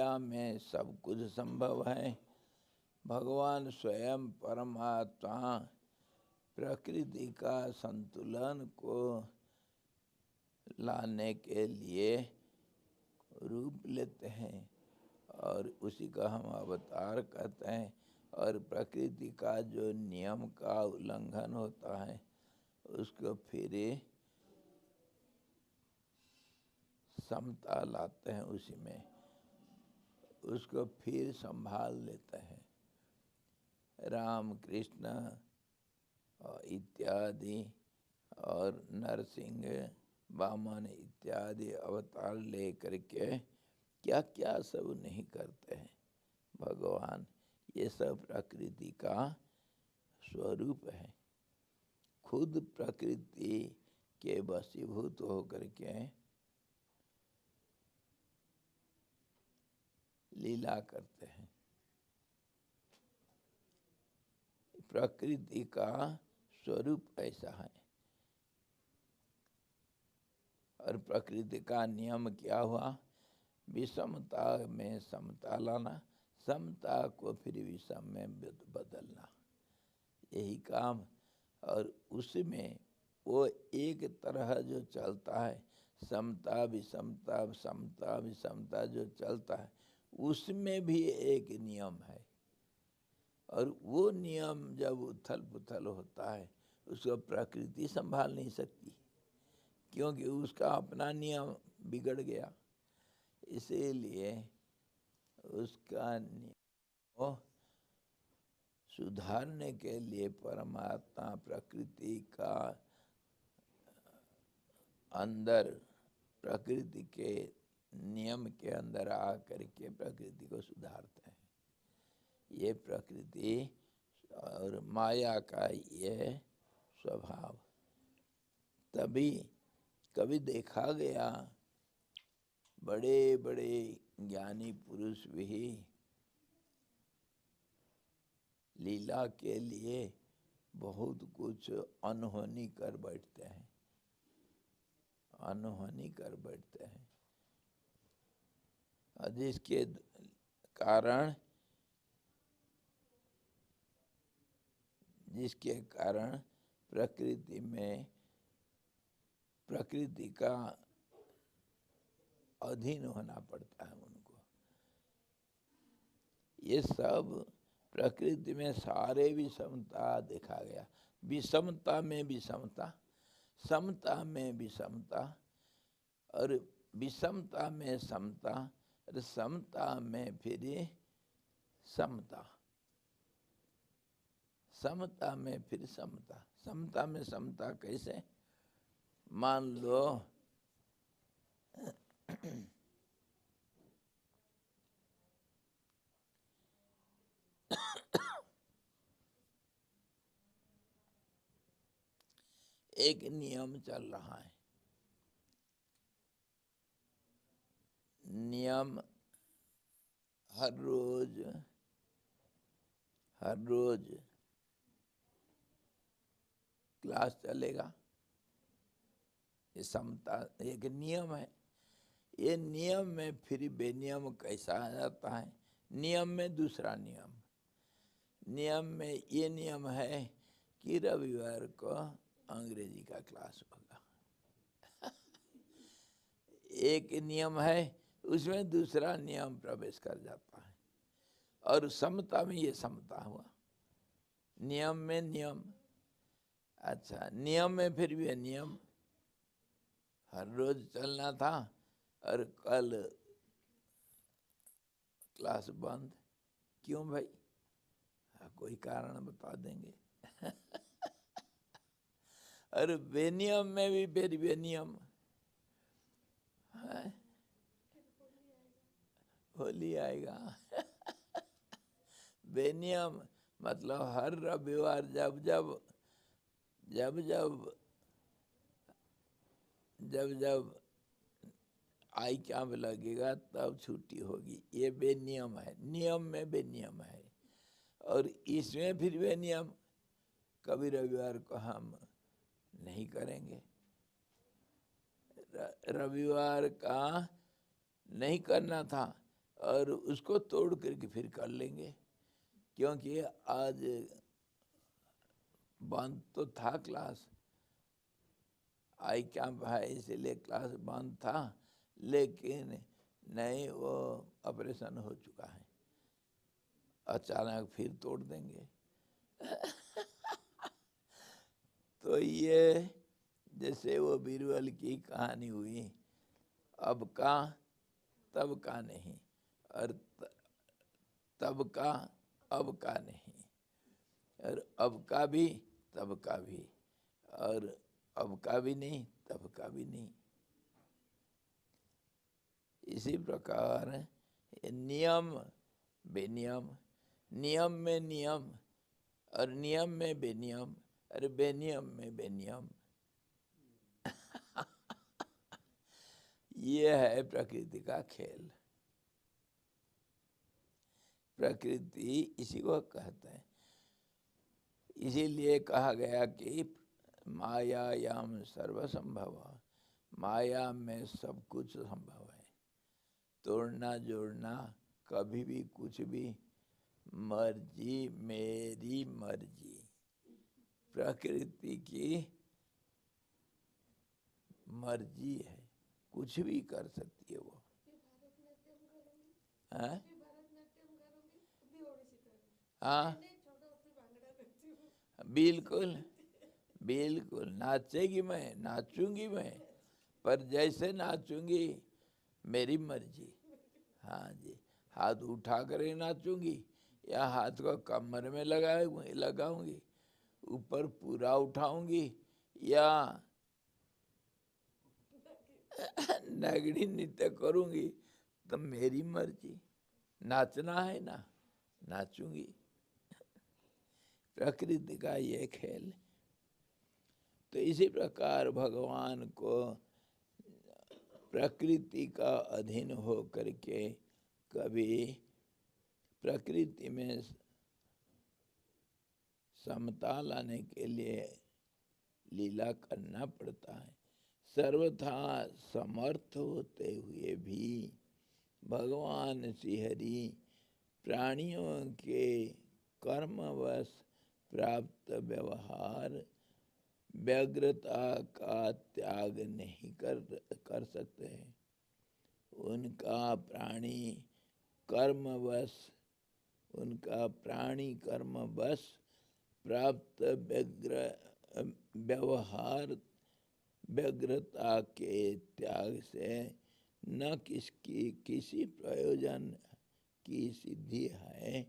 माया में सब कुछ संभव है। भगवान स्वयं परमात्मा प्रकृति का संतुलन को लाने के लिए रूप लेते हैं और उसी का हम अवतार कहते हैं। और प्रकृति का जो नियम का उल्लंघन होता है उसको फिर समता लाते हैं, उसी में उसको फिर संभाल लेते हैं। राम कृष्ण इत्यादि और नरसिंह वामन इत्यादि अवतार ले करके क्या क्या सब नहीं करते हैं भगवान। ये सब प्रकृति का स्वरूप है। खुद प्रकृति के वशीभूत होकर के लीला करते हैं। प्रकृति का स्वरूप ऐसा है। और प्रकृति का नियम क्या हुआ? विषमता में समता लाना, समता को फिर विषम में बदलना, यही काम। और उसमें वो एक तरह जो चलता है, समता विषमता समता विषमता जो चलता है, उसमें भी एक नियम है। और वो नियम जब उथल पुथल होता है उसको प्रकृति संभाल नहीं सकती, क्योंकि उसका अपना नियम बिगड़ गया। इसीलिए उसका नियम सुधारने के लिए परमात्मा प्रकृति का अंदर, प्रकृति के नियम के अंदर आ करके प्रकृति को सुधारते हैं। ये प्रकृति और माया का ये स्वभाव। तभी कभी देखा गया बड़े बड़े ज्ञानी पुरुष भी लीला के लिए बहुत कुछ अनहोनी कर बैठते हैं, अनहोनी कर बैठते हैं। जिसके कारण प्रकृति में, प्रकृति का अधीन होना पड़ता है उनको। ये सब प्रकृति में सारे विषमता देखा गया। विषमता में विषमता, समता में विषमता, और विषमता में समता, और समता में फिर समता, समता में फिर समता। समता में समता कैसे? मान लो एक नियम चल रहा है। नियम हर रोज क्लास चलेगा। ये समता एक नियम है। ये नियम में फिर बेनियम कैसा आ जाता है? नियम में दूसरा नियम। नियम में ये नियम है कि रविवार को अंग्रेजी का क्लास होगा। एक नियम है, उसमें दूसरा नियम प्रवेश कर जाता है। और समता में ये समता हुआ, नियम में नियम। अच्छा, नियम में फिर भी नियम हर रोज चलना था और कल क्लास बंद। क्यों भाई? कोई कारण बता देंगे। और बेनियम में भी फिर बेनियम। होली आएगा। बेनियम मतलब हर रविवार जब जब जब जब जब जब आई कैंप लगेगा तब छुट्टी होगी। ये बेनियम है। नियम में बेनियम है। और इसमें फिर बेनियम, कभी रविवार को हम नहीं करेंगे। रविवार का नहीं करना था, और उसको तोड़ करके फिर कर लेंगे, क्योंकि आज बंद तो था क्लास, आई कैंप है इसीलिए क्लास बंद था, लेकिन नहीं वो ऑपरेशन हो चुका है, अचानक फिर तोड़ देंगे। तो ये जैसे वो बीरबल की कहानी हुई, अब का तब का नहीं, और तब का अब का नहीं, और अब का भी तब का भी, और अब का भी नहीं तब का भी नहीं। इसी प्रकार नियम बेनियम, नियम में नियम, और नियम में बेनियम, और बेनियम में बेनियम। ये है प्रकृति का खेल। प्रकृति इसी को कहते हैं। इसीलिए कहा गया कि मायायाम सर्वसंभव, माया में सब कुछ संभव है, तोड़ना जोड़ना कभी भी कुछ भी, मर्जी मेरी मर्जी, प्रकृति की मर्जी है, कुछ भी कर सकती है वो। हाँ हाँ बिल्कुल बिल्कुल, नाचेगी मैं, नाचूंगी मैं, पर जैसे नाचूंगी मेरी मर्जी। हाँ जी, हाथ उठा कर ही नाचूंगी, या हाथ को कमर में लगाऊंगी, ऊपर पूरा उठाऊंगी, या नगड़ी नृत्य करूंगी, तो मेरी मर्जी। नाचना है ना, नाचूंगी। प्रकृति का ये खेल। तो इसी प्रकार भगवान को प्रकृति का अधीन हो करके कभी प्रकृति में समता लाने के लिए लीला करना पड़ता है। सर्वथा समर्थ होते हुए भी भगवान श्रीहरि प्राणियों के कर्मवश प्राप्त व्यवहार व्यग्रता का त्याग नहीं कर सकते हैं। उनका प्राणी कर्मवश, उनका प्राणी कर्मवश प्राप्त व्यवहार व्यग्रता के त्याग से न किसी प्रयोजन की सिद्धि है,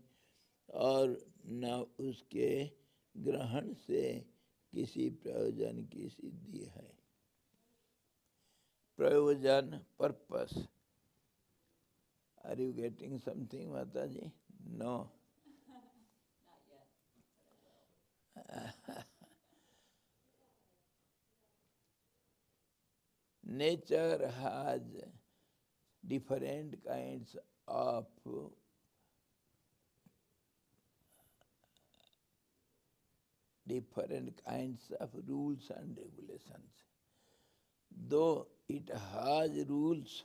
और न उसके ग्रहण से किसी प्रयोजन की सिद्धि है। प्रयोजन, purpose. Are you getting something माता जी? No. Nature has different kinds of rules and regulations. Though it has rules,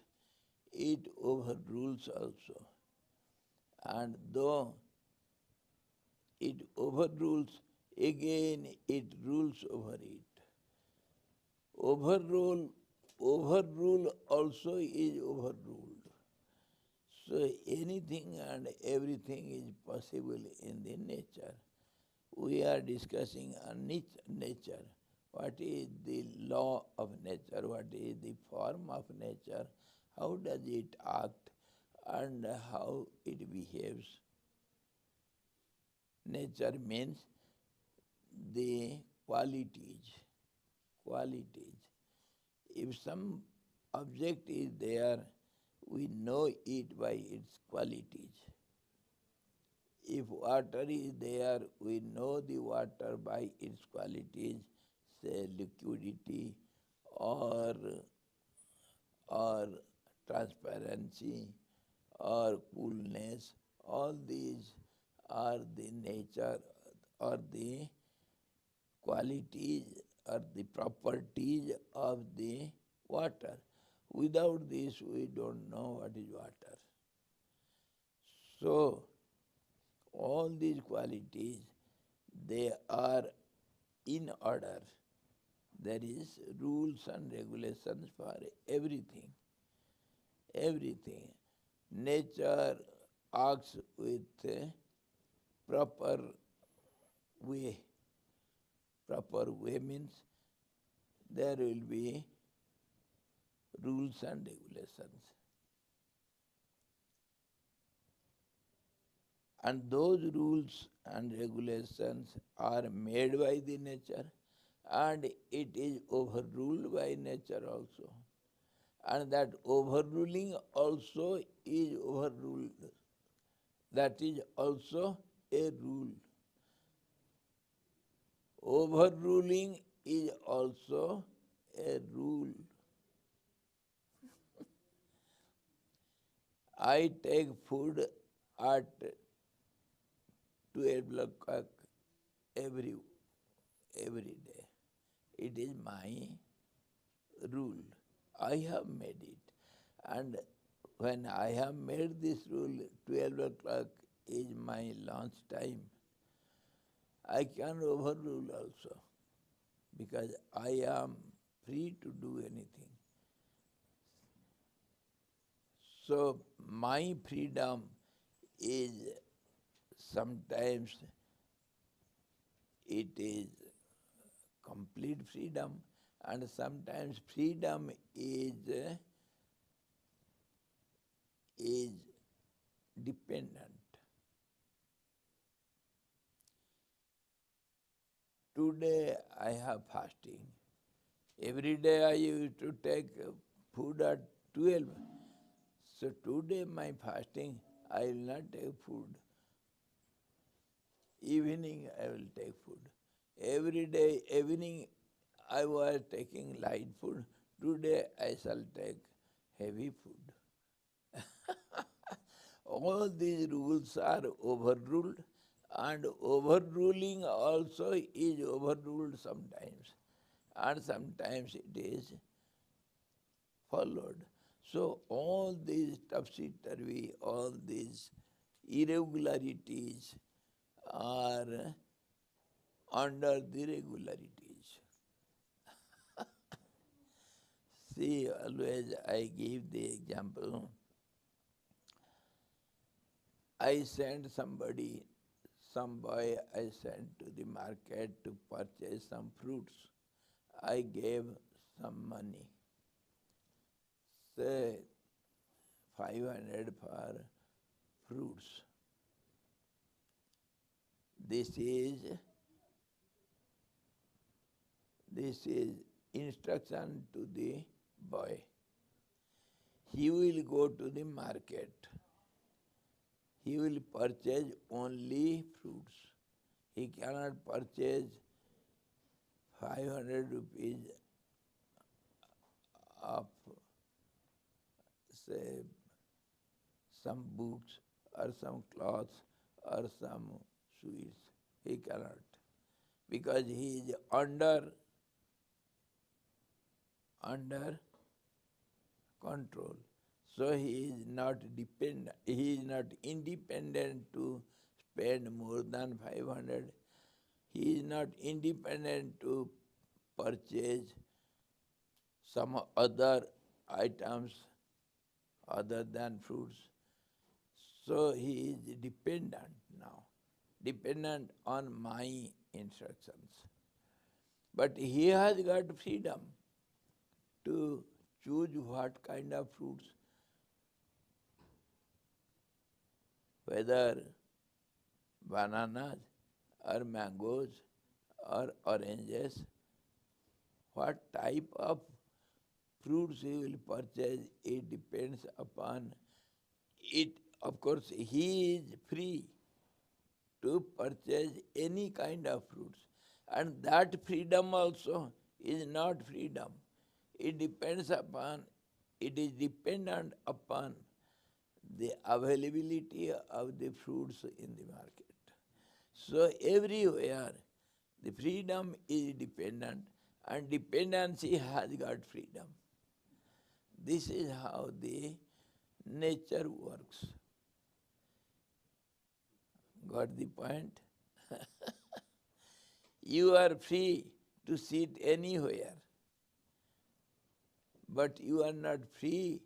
it overrules also. And though it overrules, again it rules over it. Overrule also is overruled. So anything and everything is possible in the nature. We are discussing on nature. What is the law of nature? What is the form of nature? How does it act and how it behaves? Nature means the qualities. If some object is there, we know it by its qualities. If water is there, we know the water by its qualities, say liquidity or transparency or coolness. All these are the nature or the qualities or the properties of the water. Without this, we don't know what is water. So, all these qualities, they are in order. There is rules and regulations for everything. Everything. Nature acts with a proper way. Proper way means there will be rules and regulations. And those rules and regulations are made by the nature, and it is overruled by nature also. And that overruling also is overruled. That is also a rule. Overruling is also a rule. I take food at 12 o'clock every day. It is my rule. I have made it. And when I have made this rule, 12 o'clock is my lunch time, I can overrule also, because I am free to do anything. So my freedom is sometimes it is complete freedom, and sometimes freedom is dependent. Today I have fasting. Every day I used to take food at 12. So today my fasting, I will not take food. Evening I will take food. Every day, evening I was taking light food. Today I shall take heavy food. All these rules are overruled, and overruling also is overruled sometimes, and sometimes it is followed. So all these topsy-turvy, all these irregularities are under the regularities. See, always I give the example. I sent somebody, some boy I sent to the market to purchase some fruits. I gave some money, say 500 for fruits. This is instruction to the boy. He will go to the market. He will purchase only fruits. He cannot purchase 500 rupees of, say, some books or some clothes or some sweets. He cannot, because he is under control. So he is not dependent. He is not independent to spend more than 500. He is not independent to purchase some other items other than fruits. So he is dependent now, dependent on my instructions. But he has got freedom to choose what kind of fruits, whether bananas or mangoes or oranges, what type of fruits he will purchase, it depends upon it. Of course, he is free to purchase any kind of fruits. And that freedom also is not freedom. It depends upon, it is dependent upon the availability of the fruits in the market. So everywhere the freedom is dependent, and dependency has got freedom. This is how the nature works. Got the point? You are free to sit anywhere, but you are not free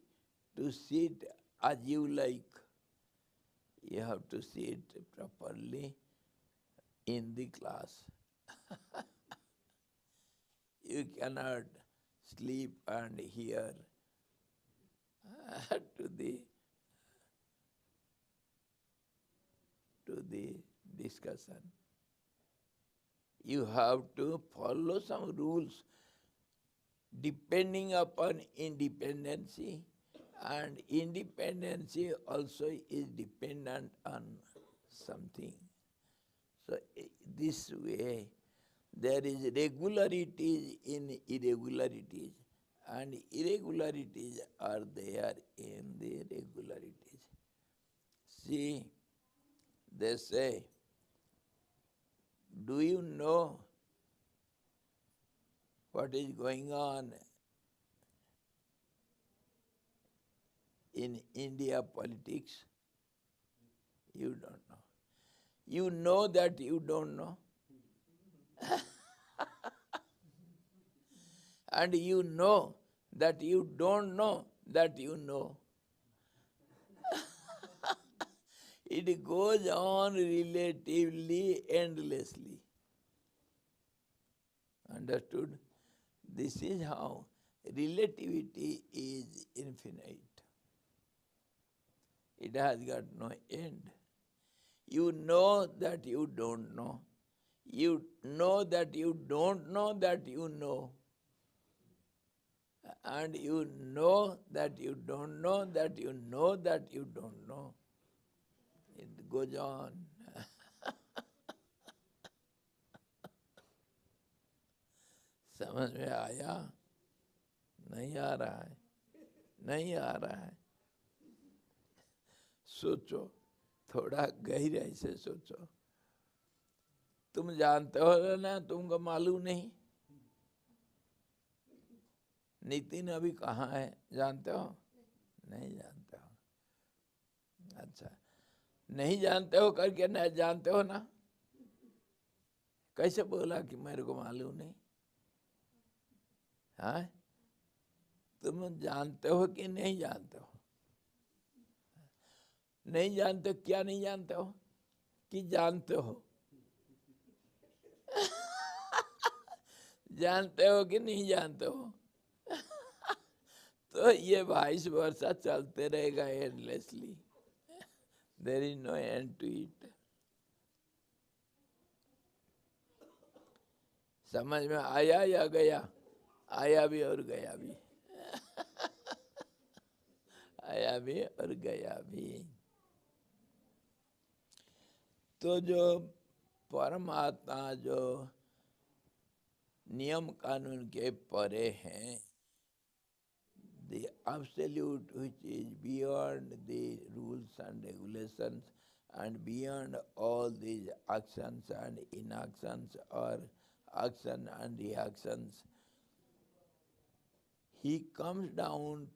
to sit as you like. You have to sit properly in the class. You cannot sleep and hear to the discussion. You have to follow some rules depending upon independency, and independency also is dependent on something. So this way, there is regularities in irregularities, and irregularities are there in the regularities. See, they say, do you know what is going on in India politics? You don't know. You know that you don't know. And you know that you don't know that you know. It goes on relatively endlessly. Understood? This is how relativity is infinite. It has got no end. You know that you don't know. You know that you don't know that you know. And you know that you don't know that you know that you don't know. It goes on. समझ में आया? नहीं आ रहा है? नहीं आ रहा है? सोचो, थोड़ा गहराई से सोचो। तुम जानते हो ना, तुमको मालूम नहीं? नितिन अभी कहाँ है, जानते हो? नहीं जानते हो। अच्छा, नहीं जानते हो करके नहीं जानते हो ना? कैसे बोला कि मेरे को मालूम नहीं? हाँ, तुम जानते हो कि नहीं जानते हो? नहीं जानते, क्या नहीं जानते हो कि जानते हो? जानते हो कि नहीं जानते हो? तो ये 22 वर्ष चलते रहेगा endlessly. There is no end to it. समझ में आया या गया? आया भी और गया भी. आया भी और गया भी. तो जो परमात्मा जो नियम कानून के परे हैं, the absolute which is beyond the rules and regulations and beyond all these actions and inactions or action and reactions, he comes down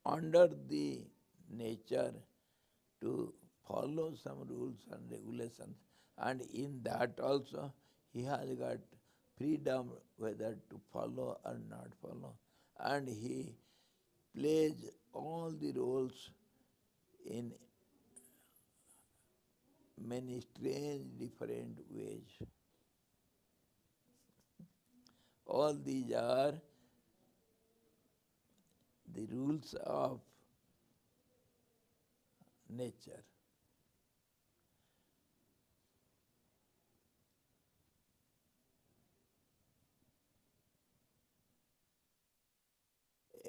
under the nature to follow some rules and regulations, and in that also he has got freedom whether to follow or not follow, and he plays all the roles in many strange different ways. All these are the rules of nature.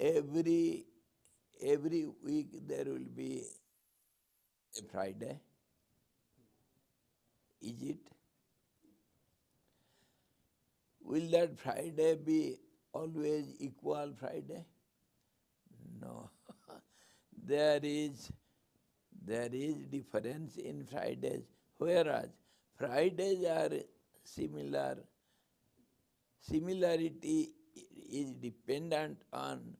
Every week there will be a Friday. Is it? Will that Friday be always equal Friday? No. There is difference in Fridays, whereas Fridays are similar. Similarity is dependent on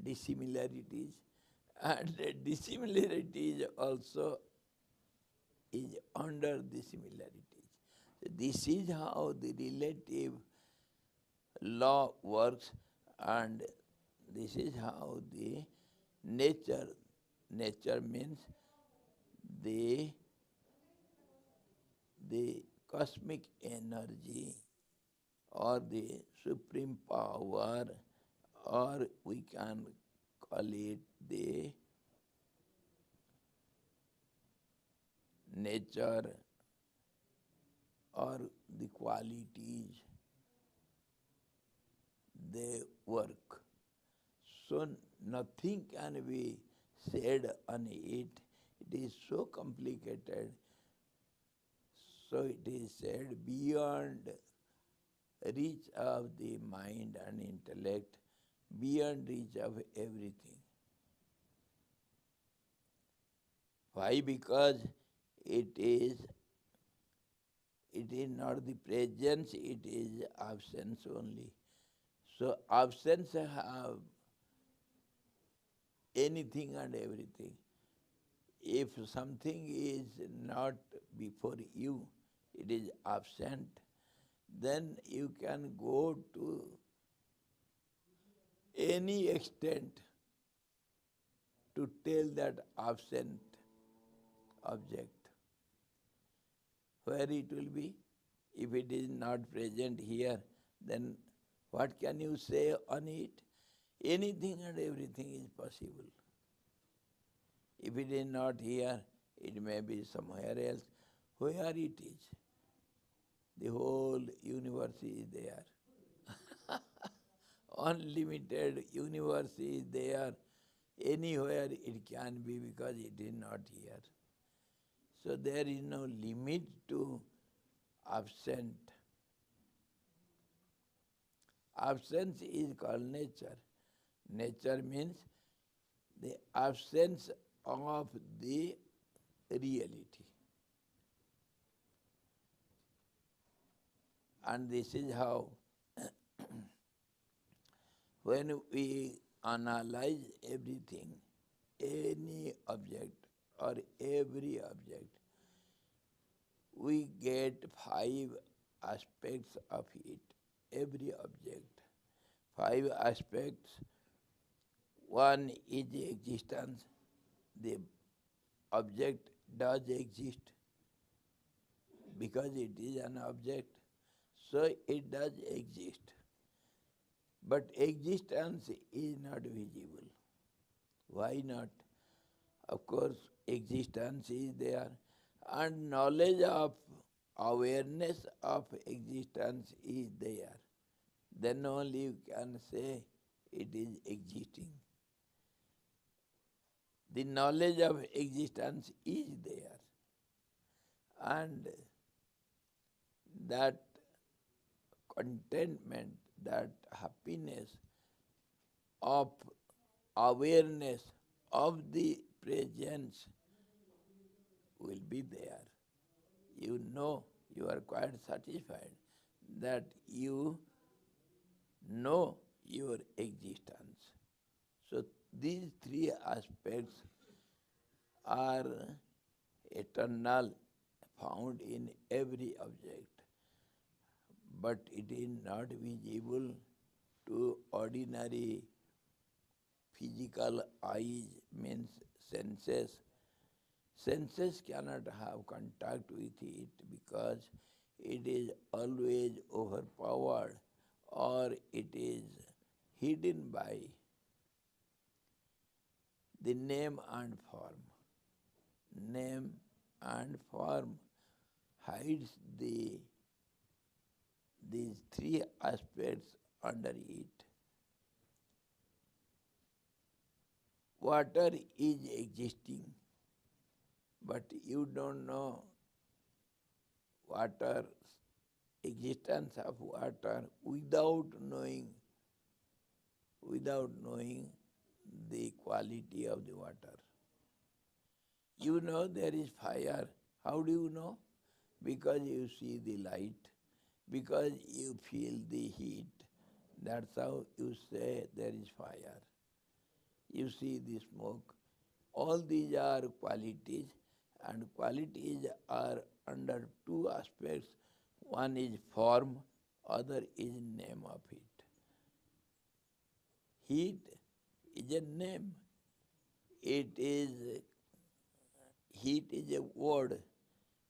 dissimilarities, and dissimilarities also is under dissimilarities. So this is how the relative law works, and this is how the nature means the the cosmic energy or the supreme power, or we can call it the nature or the qualities, they work. So nothing can be said on it. It is so complicated. So it is said beyond reach of the mind and intellect, beyond reach of everything. Why? Because it is not the presence, it is absence only. So absence have anything and everything. If something is not before you, it is absent, then you can go to any extent to tell that absent object. Where it will be? If it is not present here, then what can you say on it? Anything and everything is possible. If it is not here, it may be somewhere else. Where it is? The whole universe is there. Unlimited universe is there. Anywhere it can be because it is not here. So there is no limit to absent. Absence is called nature. Nature means the absence of the reality. And this is how when we analyze everything, any object or every object, we get 5 aspects of it, every object. 5 aspects. One is the existence. The object does exist because it is an object, so it does exist. But existence is not visible. Why not? Of course, existence is there, and knowledge of awareness of existence is there. Then only you can say it is existing. The knowledge of existence is there, and that contentment, that happiness of awareness of the presence will be there. You know, you are quite satisfied that you know your existence. So these 3 aspects are eternal, found in every object, but it is not visible to ordinary physical eyes, means senses. Senses cannot have contact with it because it is always overpowered or it is hidden by the name and form. Name and form hides these 3 aspects under it. Water is existing, but you don't know water, existence of water without knowing the quality of the water. You know there is fire. How do you know? Because you see the light, because you feel the heat. That's how you say there is fire. you see the smoke. All these are qualities, and qualities are under two aspects. One is form, other is name of it. Heat is a name. It is heat is a word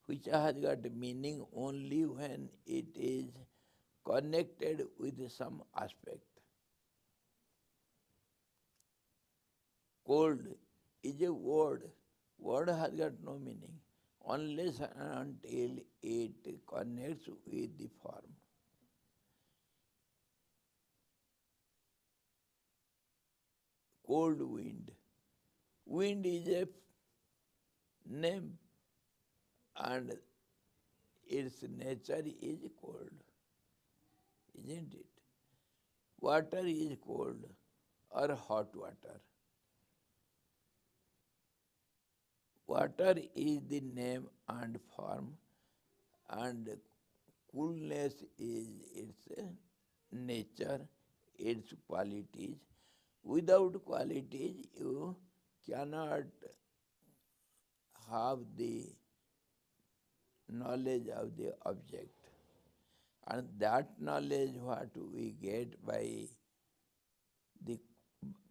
which has got meaning only when it is connected with some aspect. Cold is a word. Word has got no meaning unless and until it connects with the form. Cold wind. Wind is a name and its nature is cold, isn't it? Water is cold or hot water. Water is the name and form, and coolness is its nature, its qualities. Without qualities, you cannot have the knowledge of the object. And that knowledge what we get by the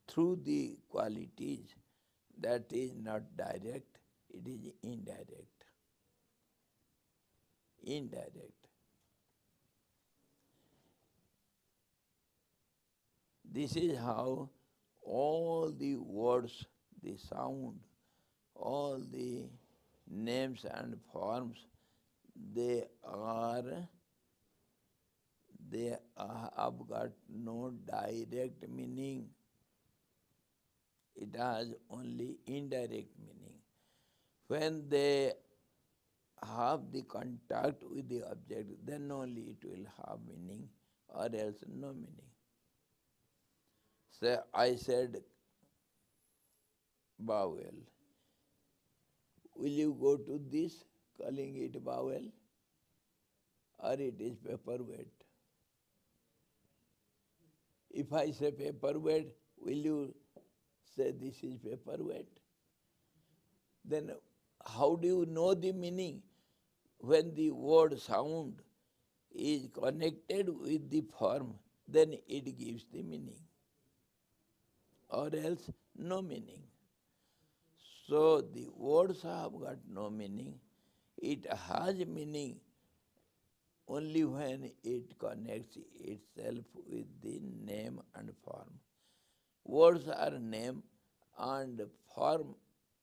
through the qualities, that is not direct, it is indirect. Indirect. This is how all the words, the sound, all the names and forms, they have got no direct meaning. It has only indirect meaning. When they have the contact with the object, then only it will have meaning, or else no meaning. So I said bowel. Will you go to this, calling it bowel, or it is paperweight? If I say paperweight, will you say this is paperweight? Then how do you know the meaning? When the word sound is connected with the form, then it gives the meaning, or else no meaning. So the words have got no meaning. It has meaning only when it connects itself with the name and form. Words are name and form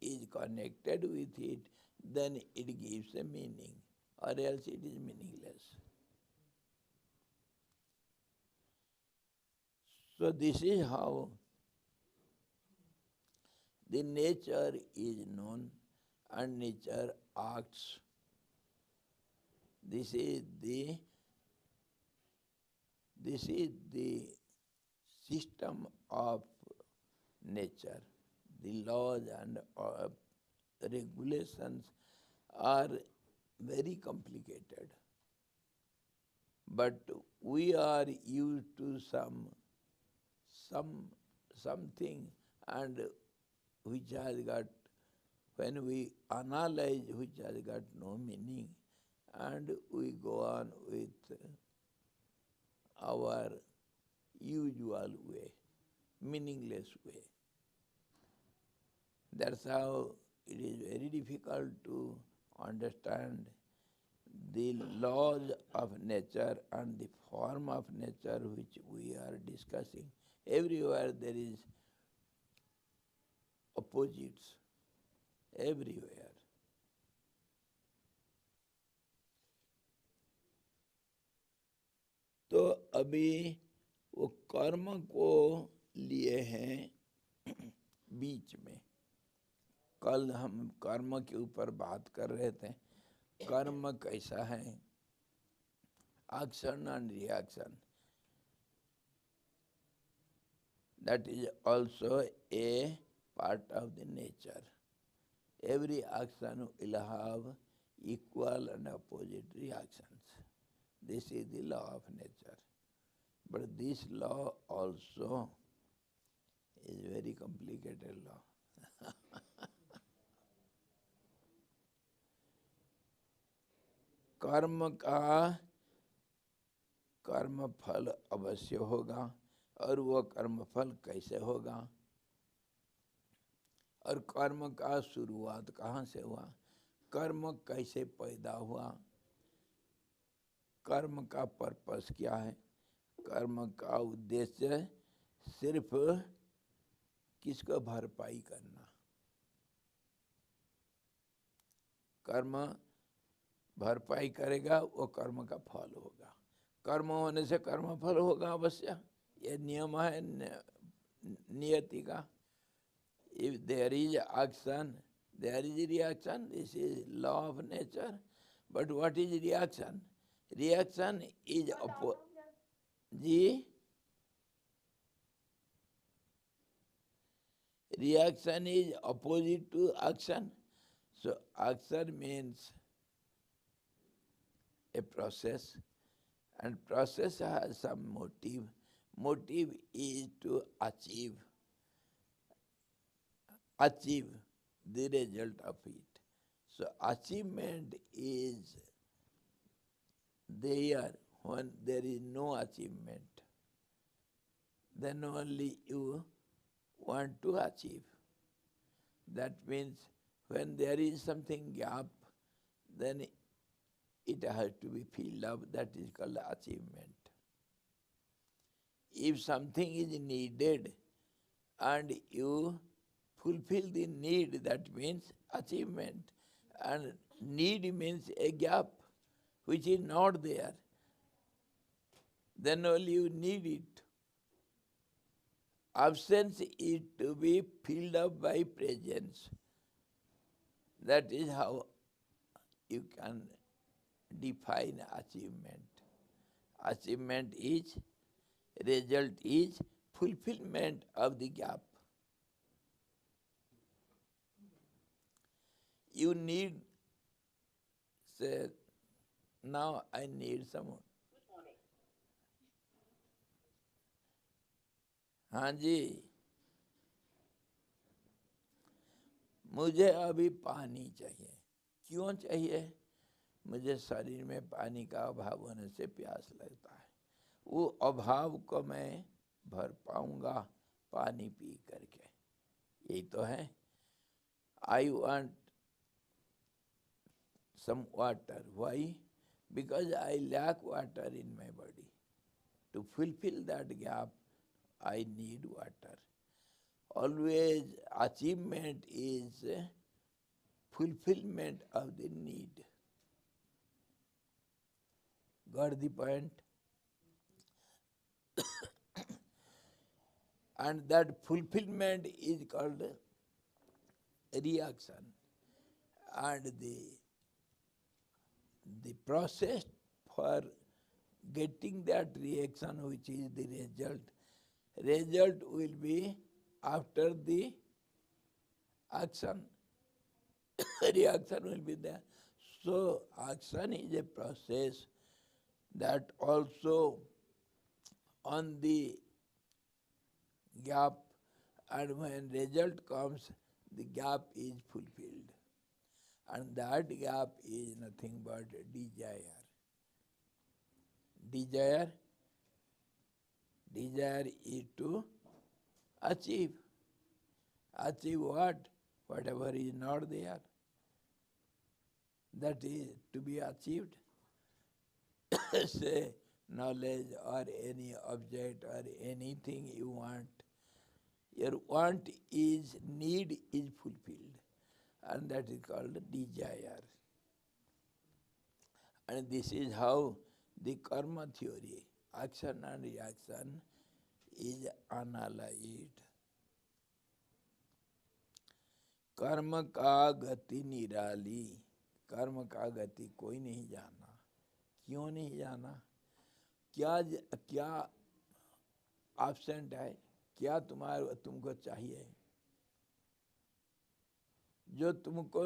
is connected with it, then it gives a meaning, or else it is meaningless. So this is how the nature is known and nature acts. This is the system of nature. The laws and regulations are very complicated. But we are used to something, and which has got, when we analyze, which has got no meaning, and we go on with our usual way, meaningless way. That's how it is very difficult to understand the laws of nature and the form of nature which we are discussing. Everywhere there is opposites, everywhere. तो अभी वो कर्म को लिए हैं बीच में. कल हम कर्म के ऊपर बात कर रहे थे. कर्म कैसा है? Action and reaction. That is also a part of the nature. Every action will have equal and opposite reactions. This is the law of nature. But this law also is very complicated law. कर्म का कर्म फल अवश्य होगा, और वो कर्म फल कैसे होगा, और कर्म का शुरुआत कहाँ से हुआ, कर्म कैसे पैदा हुआ, कर्म का पर्पस क्या है, कर्म का उद्देश्य सिर्फ किसको भरपाई करना। कर्म भरपाई करेगा वो कर्म का फल होगा, कर्म होने से कर्म फल होगा अवश्य, ये नियम है नियति का। If there is action, there is reaction. This is law of nature. But what is reaction? Reaction is reaction is opposite to action. So action means a process, and process has some motive. Motive is to achieve the result of it. So achievement is there. When there is no achievement, then only you want to achieve. That means when there is something gap, then it has to be filled up. That is called achievement. If something is needed and you fulfill the need, that means achievement. And need means a gap which is not there. Then only you need it. Absence is to be filled up by presence. That is how you can define achievement. Achievement is, result is fulfillment of the gap. You need, say, now I need someone. हाँ जी, मुझे अभी पानी चाहिए। क्यों चाहिए? मुझे शरीर में पानी का अभाव होने से प्यास लगता है। वो अभाव को मैं भर पाऊंगा पानी पी करके। यही तो है। I want some water. Why? Because I lack water in my body. To fulfill that gap, I need water. Always achievement is fulfillment of the need. Got the point? And that fulfillment is called reaction. And the process for getting that reaction, which is the result will be after the action. Reaction will be there. So action is a process that also on the gap, and when result comes, the gap is fulfilled. And that gap is nothing but desire. Desire is to achieve. Achieve what? Whatever is not there. That is to be achieved. Say knowledge or any object or anything you want. Your want is, need is fulfilled. And that is called desire. And this is how the karma theory, action and reaction, is analyzed. कर्म का गति निराली, कर्म का गति कोई नहीं जाना। क्यों नहीं जाना? क्या एब्सेंट है? क्या तुमको चाहिए? जो तुमको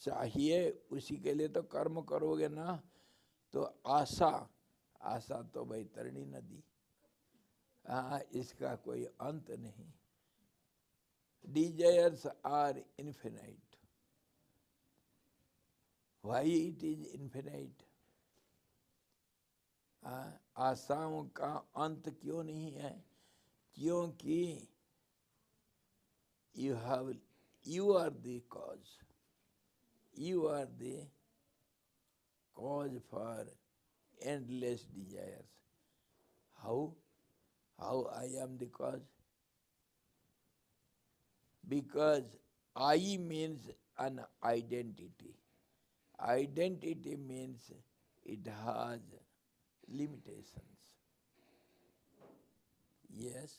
चाहिए उसी के लिए तो कर्म करोगे ना। तो आशा तो वैतरणी नदी, हाँ, इसका कोई अंत नहीं। desires are infinite. Why it is infinite? आशाओं का अंत क्यों नहीं है? क्योंकि you are the cause. You are the cause for endless desires. How? How I am the cause? Because I means an identity. Identity means it has limitations. Yes? Is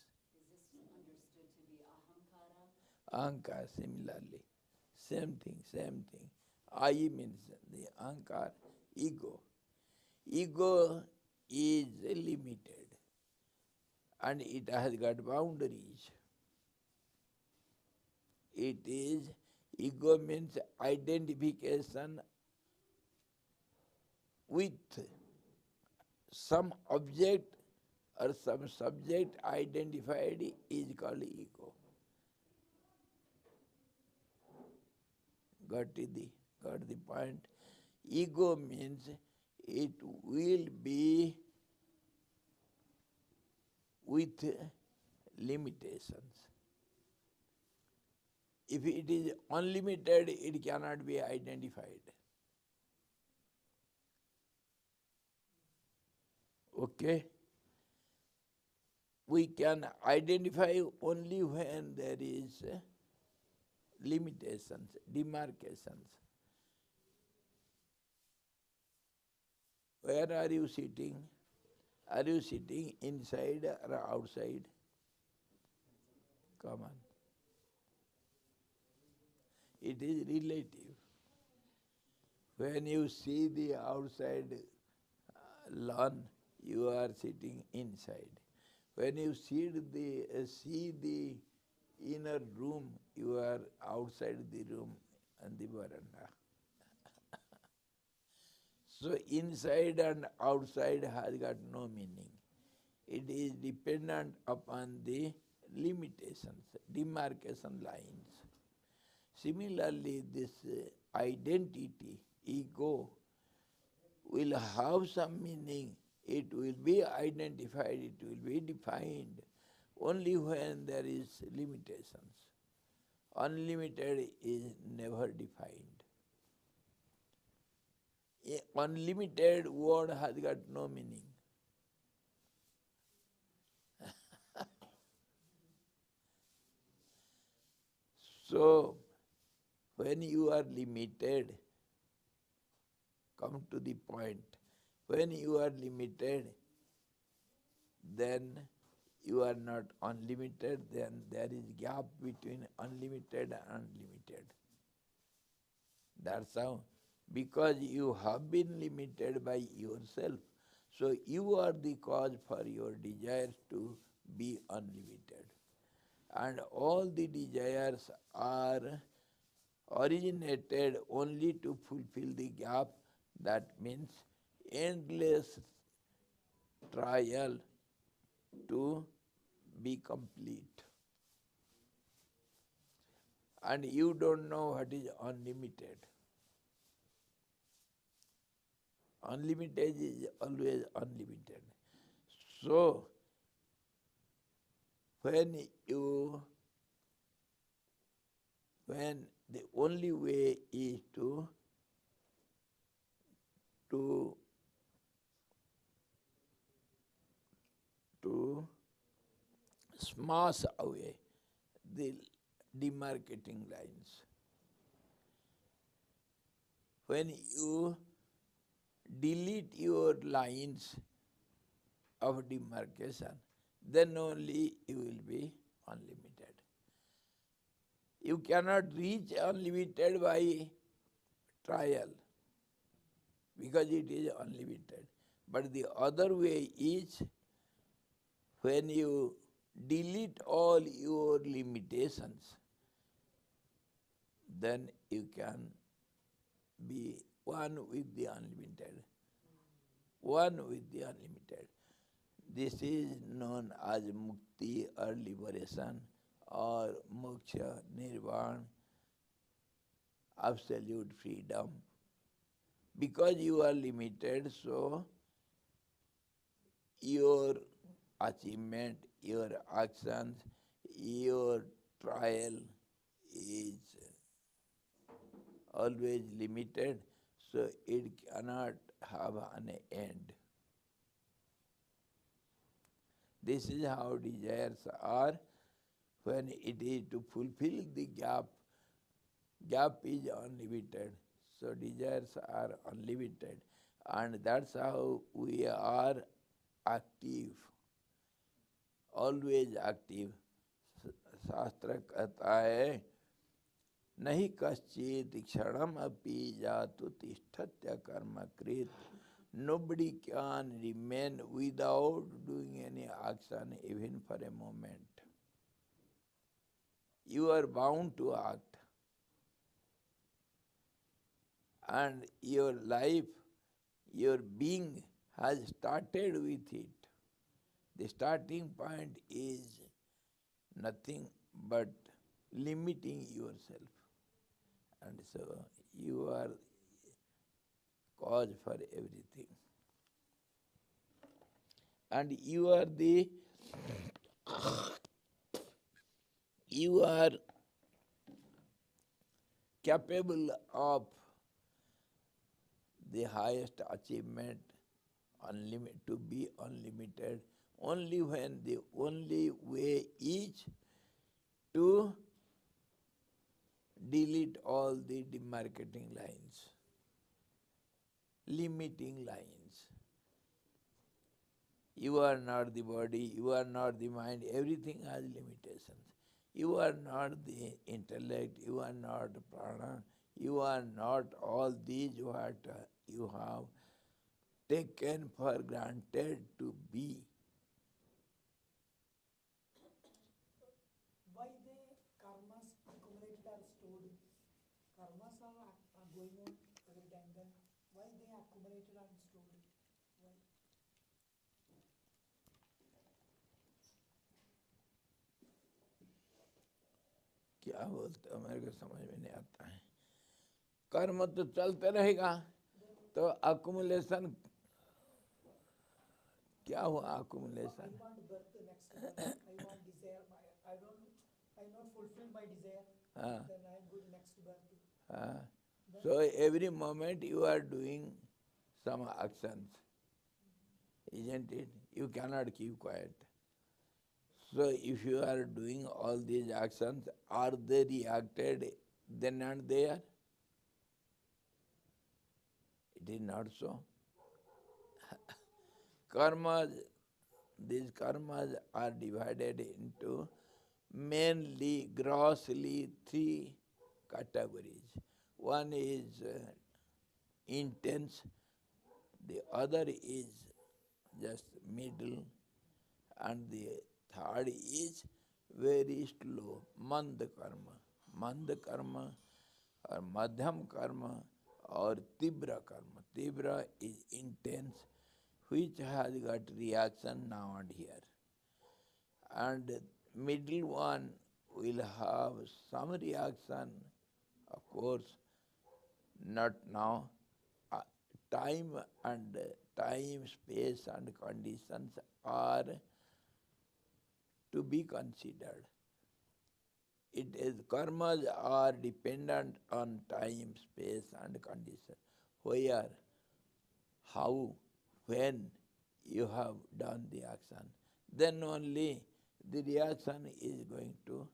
this understood to be ahamkara? Ahankar, similarly. Same thing. I means the ahankar, ego. Ego is limited and it has got boundaries. It is, ego means identification with some object or some subject identified is called ego. Got the point? Ego means it will be with limitations. If it is unlimited, it cannot be identified. Okay? We can identify only when there is limitations, demarcations. Where are you sitting? Are you sitting inside or outside? Come on. It is relative. When you see the outside lawn, you are sitting inside. When you see the inner room, you are outside the room and the veranda. So inside and outside has got no meaning. It is dependent upon the limitations, demarcation lines. Similarly, this identity, ego, will have some meaning. It will be identified, it will be defined only when there is limitations. Unlimited is never defined. Unlimited word has got no meaning. So, when you are limited, come to the point, when you are limited, then you are not unlimited, then there is gap between unlimited and unlimited. That's how, because you have been limited by yourself, so you are the cause for your desires to be unlimited. And all the desires are originated only to fulfill the gap, that means endless trial to be complete. And you don't know what is unlimited. Unlimited is always unlimited. So, when the only way is to smash away the demarcating lines. When you delete your lines of demarcation, then only you will be unlimited. You cannot reach unlimited by trial because it is unlimited. But the other way is when you delete all your limitations, then you can be one with the unlimited. One with the unlimited. This is known as mukti or liberation or moksha, nirvana, absolute freedom. Because you are limited, so your achievement, your actions, your trial is always limited, so it cannot have an end. This is how desires are when it is to fulfill the gap. Gap is unlimited, so desires are unlimited, and that's how we are active, always active. शास्त्र कहता है नहीं कश्चित क्षणम अपि जातु तिष्ठत्य कर्मकृत. Nobody can remain without doing any action even for a moment. You are bound to act, and your life, your being has started with it. The starting point is nothing but limiting yourself. And so you are cause for everything. And you are capable of the highest achievement, to be unlimited, only when the only way is to delete all the demarcating lines, limiting lines. You are not the body, you are not the mind, everything has limitations. You are not the intellect, you are not prana, you are not all these what you have taken for granted to be. Why the karmas accumulated are stored? Karmas are going on every time. Then why they accumulated and stored? Why? क्या बोलते हो, मेरे को समझ में नहीं आता है. कर्म तो चलते रहेगा, तो अकुमुलेशन क्या हुआ? Accumulation I want birth next birth. I want desire. I not fulfill my desire. Then I go next birth. So every moment you are doing some actions, isn't it? You cannot keep quiet. So if you are doing all these actions, are they reacted then and there? It is not so. Karmas, these karmas are divided into mainly, grossly, three categories. One is intense, the other is just middle, and the third is very slow, mand karma. Mand karma or madhyam karma or tibra karma. Tibra is intense, which has got reaction now and here. And middle one will have some reaction, of course, not now. Time, space and conditions are to be considered. It is karmas are dependent on time, space and condition. Where, how, when you have done the action, then only the reaction is going to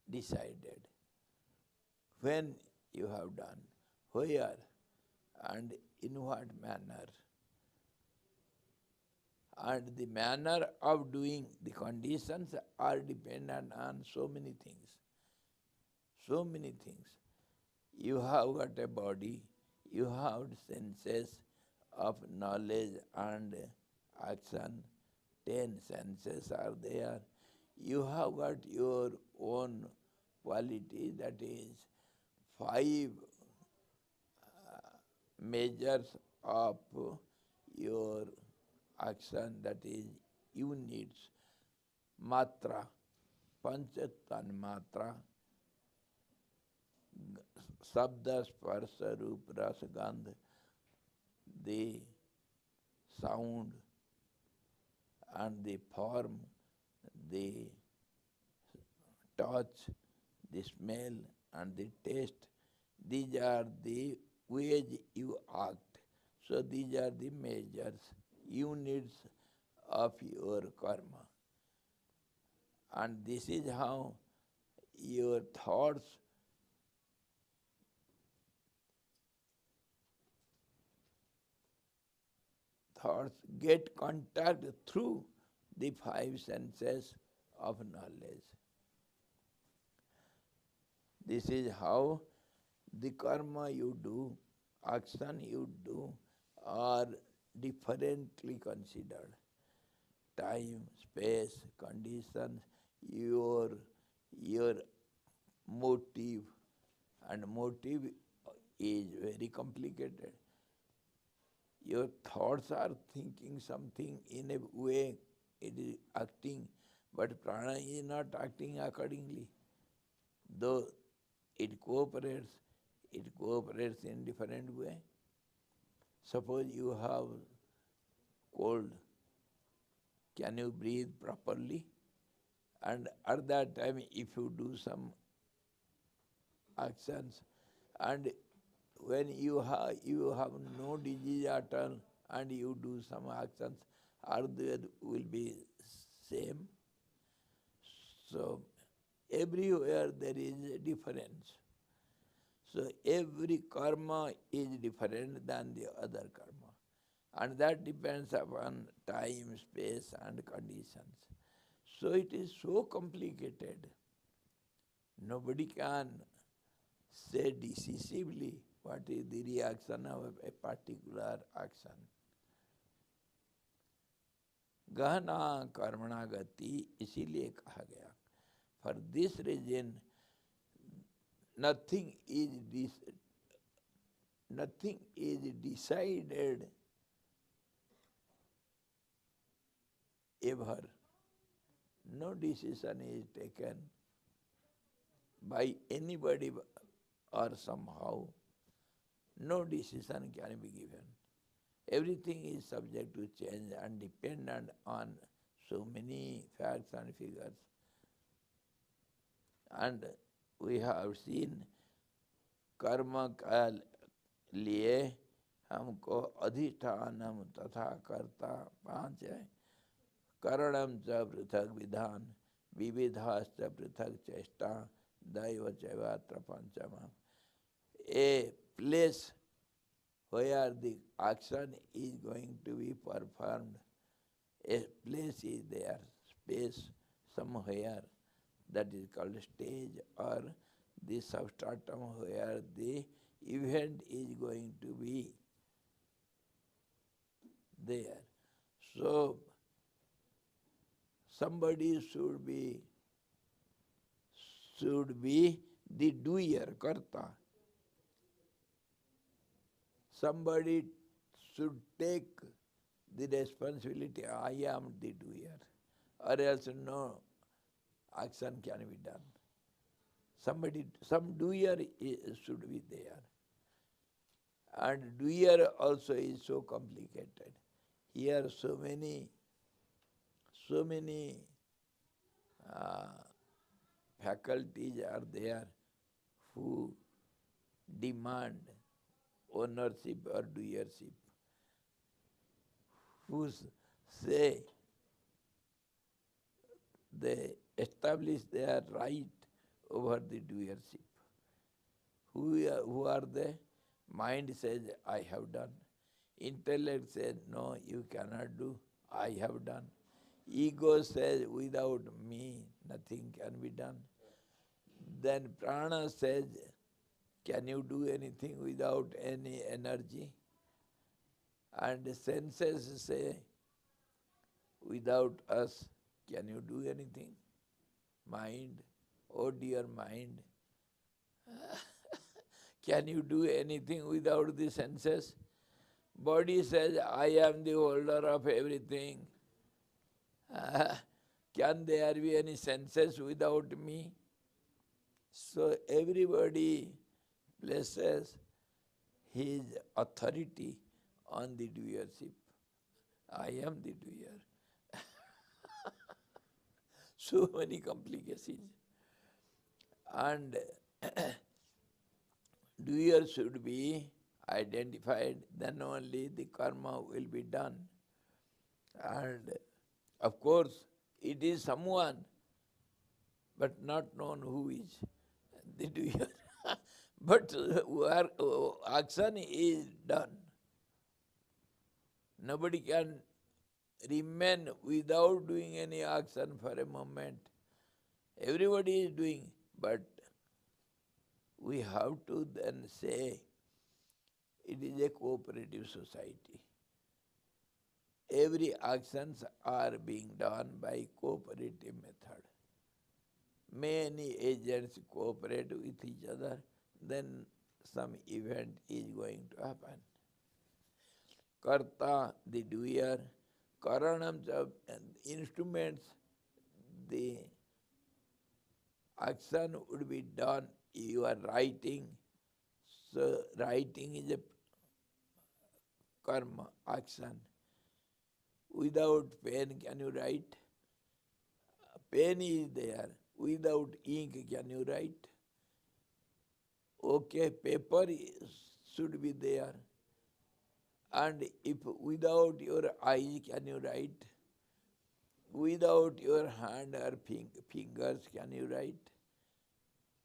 decided. When you have done, where and in what manner. And the manner of doing, the conditions are dependent on so many things. So many things. You have got a body, you have senses of knowledge and action. 10 senses are there. You have got your own quality, that is 5 measures of your action, that is units. matra, panch tanmatra, sabda, sparsa, roop, ras, gandh, the sound and the form, the touch, the smell and the taste. These are the ways you act. So these are the measures, units of your karma. And this is how your thoughts get contact through the five senses of knowledge. This is how the karma you do, action you do, are differently considered. Time, space, conditions, your motive, and motive is very complicated. Your thoughts are thinking something in a way, it is acting, but prana is not acting accordingly. Though it cooperates in different way. Suppose you have cold, can you breathe properly? And at that time, if you do some actions, and when you have no disease at all, and you do some actions, are they will be same? So everywhere there is a difference. So every karma is different than the other karma. And that depends upon time, space and conditions. So it is so complicated. Nobody can say decisively what is the reaction of a particular action. गहना कर्मणा गति इसीलिए कहा गया. For this reason, nothing is decided ever. No decision is taken by anybody or somehow. No decision can be given. Everything is subject to change and dependent on so many facts and figures. And we have seen कर्म का लिए हमको अधिष्ठानम तथा कर्ता 5 है. करणम च पृथक विधान, विविधाश्च पृथक चेष्टा, दैव चैवात्र पंचम. A place where the action is going to be performed, a place is there, space somewhere, that is called stage, or the substratum where the event is going to be there. So somebody should be the doer, karta. Somebody should take the responsibility, I am the doer, or else no action can be done. Some doer should be there. And doer also is so complicated. Here so many faculties are there who demand ownership or doership, who say they establish their right over the doership. Who are they? Mind says, I have done. Intellect says, no, you cannot do, I have done. Ego says, without me, nothing can be done. Then prana says, can you do anything without any energy? And the senses say, without us, can you do anything? Mind, oh dear mind, can you do anything without the senses? Body says, I am the holder of everything. Can there be any senses without me? So everybody places his authority on the doership. I am the doer. So many complications. And doer should be identified, then only the karma will be done. And of course, it is someone, but not known who is the doer. But where action is done. Nobody can remain without doing any action for a moment. Everybody is doing, but we have to then say it is a cooperative society. Every actions are being done by cooperative method. Many agents cooperate with each other, then some event is going to happen. Karta, the doer, karanam, instruments, the action would be done. You are writing, so writing is a karma, action. Without pen, can you write? Pen is there. Without ink, can you write? Okay, paper should be there. And if without your eyes, can you write? Without your hand or fingers, can you write?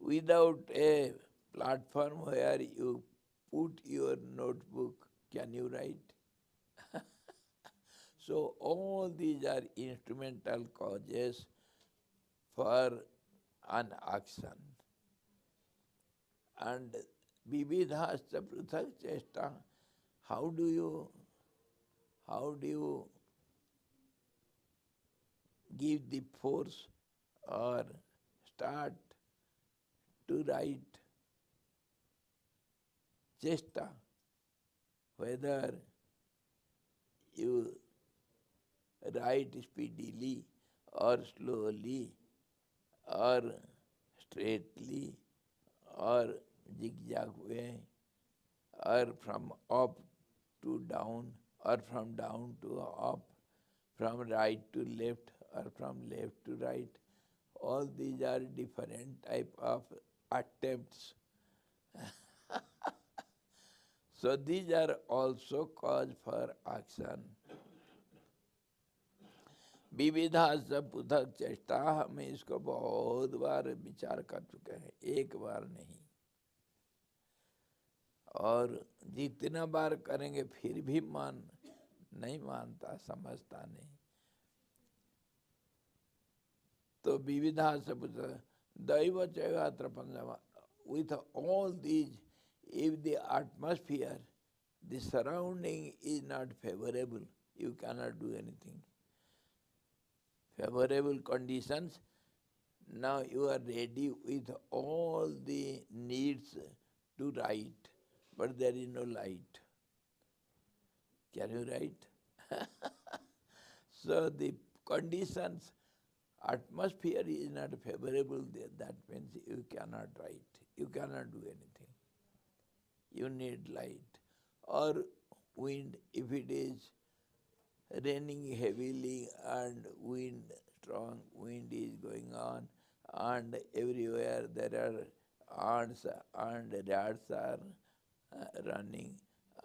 Without a platform where you put your notebook, can you write? So all these are instrumental causes for an action. And vividhascha pruthak chesta, how do you give the force or start to write? Chesta, whether you write speedily or slowly or straightly or zigzag way or from up to down or from down to up, from right to left or from left to right. All these are different type of attempts. So these are also cause for action. विविधा से पृथक चेष्टा, हम इसको बहुत बार विचार कर चुके हैं, एक बार नहीं। और जितना बार करेंगे फिर भी मन नहीं मानता, समझता नहीं। तो विविधा से पृथक दैव चैवात्र पंचम, with all these, if the atmosphere, the surrounding is not favorable, you cannot do anything. Favorable conditions, now you are ready with all the needs to write, but there is no light. Can you write? So the conditions, atmosphere is not favorable there, that means you cannot write, you cannot do anything. You need light. Or wind, if it is raining heavily and strong wind is going on, and everywhere there are ants and rats are running,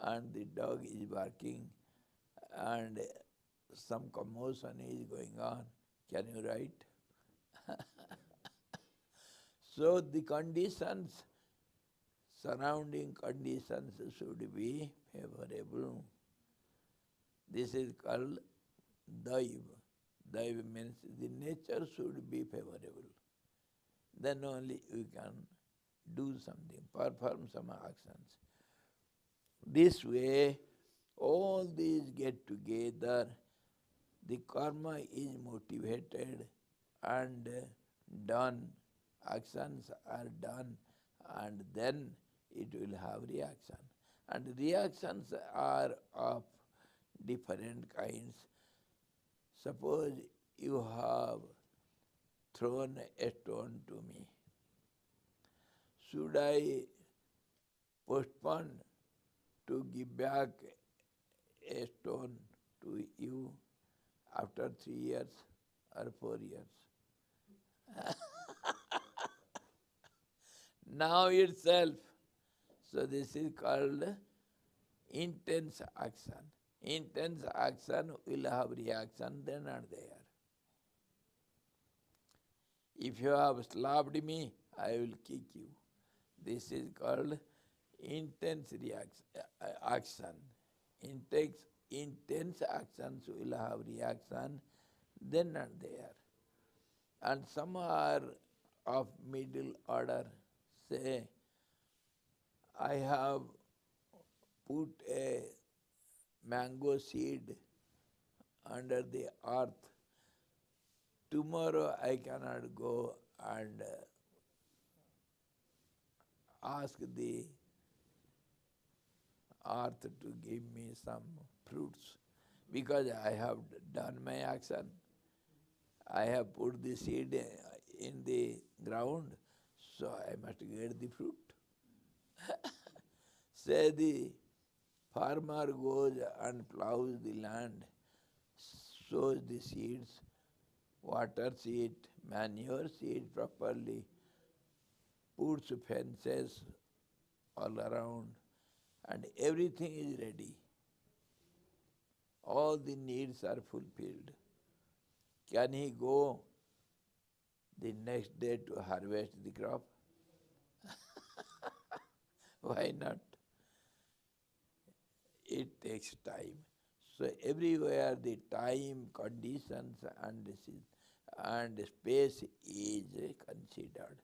and the dog is barking, and some commotion is going on, can you write? So the conditions, surrounding conditions should be favorable. This is called daiv. Daiv means the nature should be favorable. Then only you can do something, perform some actions. This way, all these get together, the karma is motivated and done, actions are done, and then it will have reaction. And reactions are of different kinds. Suppose you have thrown a stone to me. Should I postpone to give back a stone to you after 3 years or 4 years? Now itself. So this is called intense action. Intense action will have reaction then and there. If you have slapped me, I will kick you. This is called intense action. Intense actions will have reaction then and there. And some are of middle order. Say, I have put a mango seed under the earth. Tomorrow I cannot go and ask the earth to give me some fruits because I have done my action. I have put the seed in the ground, so I must get the fruit. Say the farmer goes and plows the land, sows the seeds, waters it, manures it properly, puts fences all around, and everything is ready. All the needs are fulfilled. Can he go the next day to harvest the crop? Why not? It takes time. So everywhere the time, conditions and space is considered.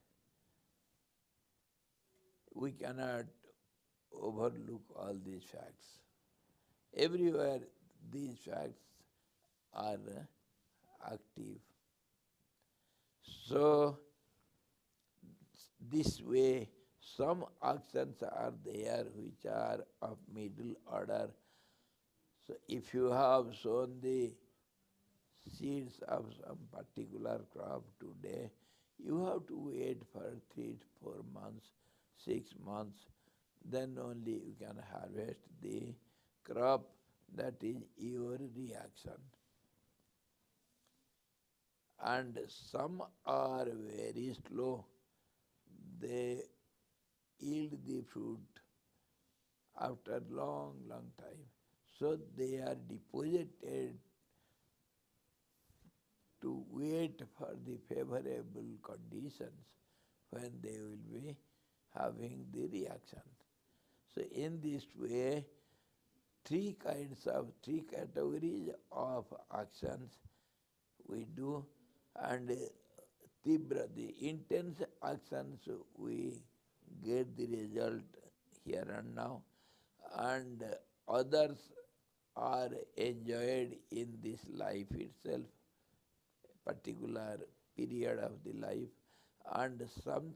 We cannot overlook all these facts. Everywhere these facts are active. So this way some actions are there which are of middle order. So if you have sown the seeds of some particular crop today, you have to wait for 3 to 4 months, 6 months, then only you can harvest the crop. That is your reaction. And some are very slow. They yield the fruit after long time. So they are deposited to wait for the favorable conditions when they will be having the reaction. So in this way, three categories of actions we do, and tibra, the intense actions, we get the result here and now, and others are enjoyed in this life itself, particular period of the life, and some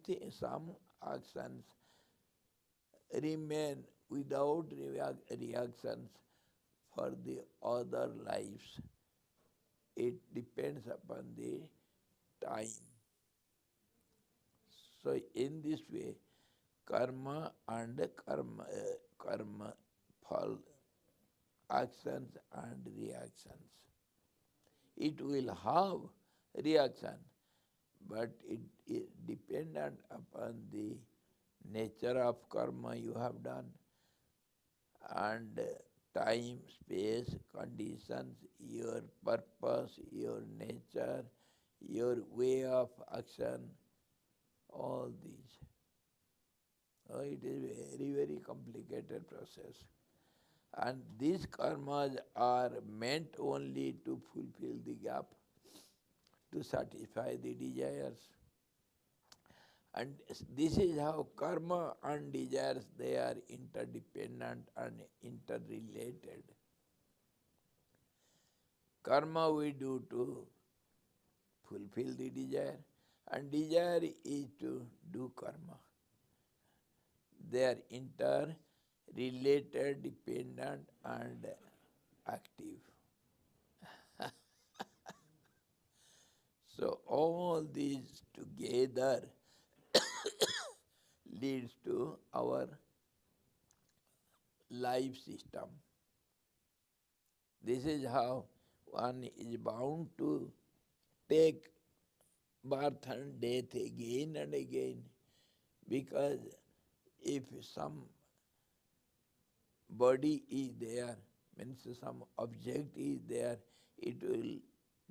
actions remain without reactions for the other lives. It depends upon the time. So in this way, karma and karma fall, actions and reactions. It will have reaction, but it is dependent upon the nature of karma you have done, and time, space, conditions, your purpose, your nature, your way of action, all these. Oh, it is a very, very complicated process. And these karmas are meant only to fulfill the gap, to satisfy the desires. And this is how karma and desires, they are interdependent and interrelated. Karma we do to fulfill the desire, and desire is to do karma. They are interrelated, dependent and active. So all these together leads to our life system. This is how one is bound to take birth and death again and again, because if some body is there, means some object is there, it will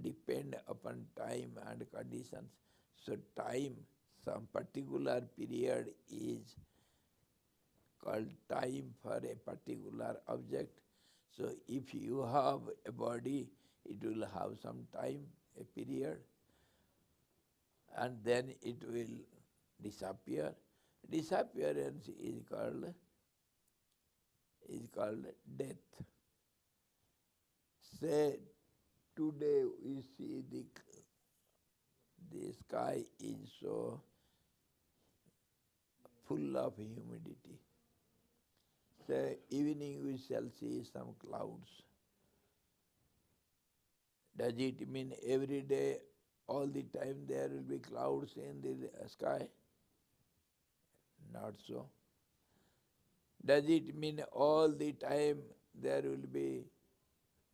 depend upon time and conditions. So time, some particular period is called time for a particular object. So if you have a body, it will have some time, a period, and then it will disappear. Disappearance is called death. Say today we see the sky is so full of humidity. Say evening we shall see some clouds. Does it mean every day, all the time there will be clouds in the sky? Not so. Does it mean all the time there will be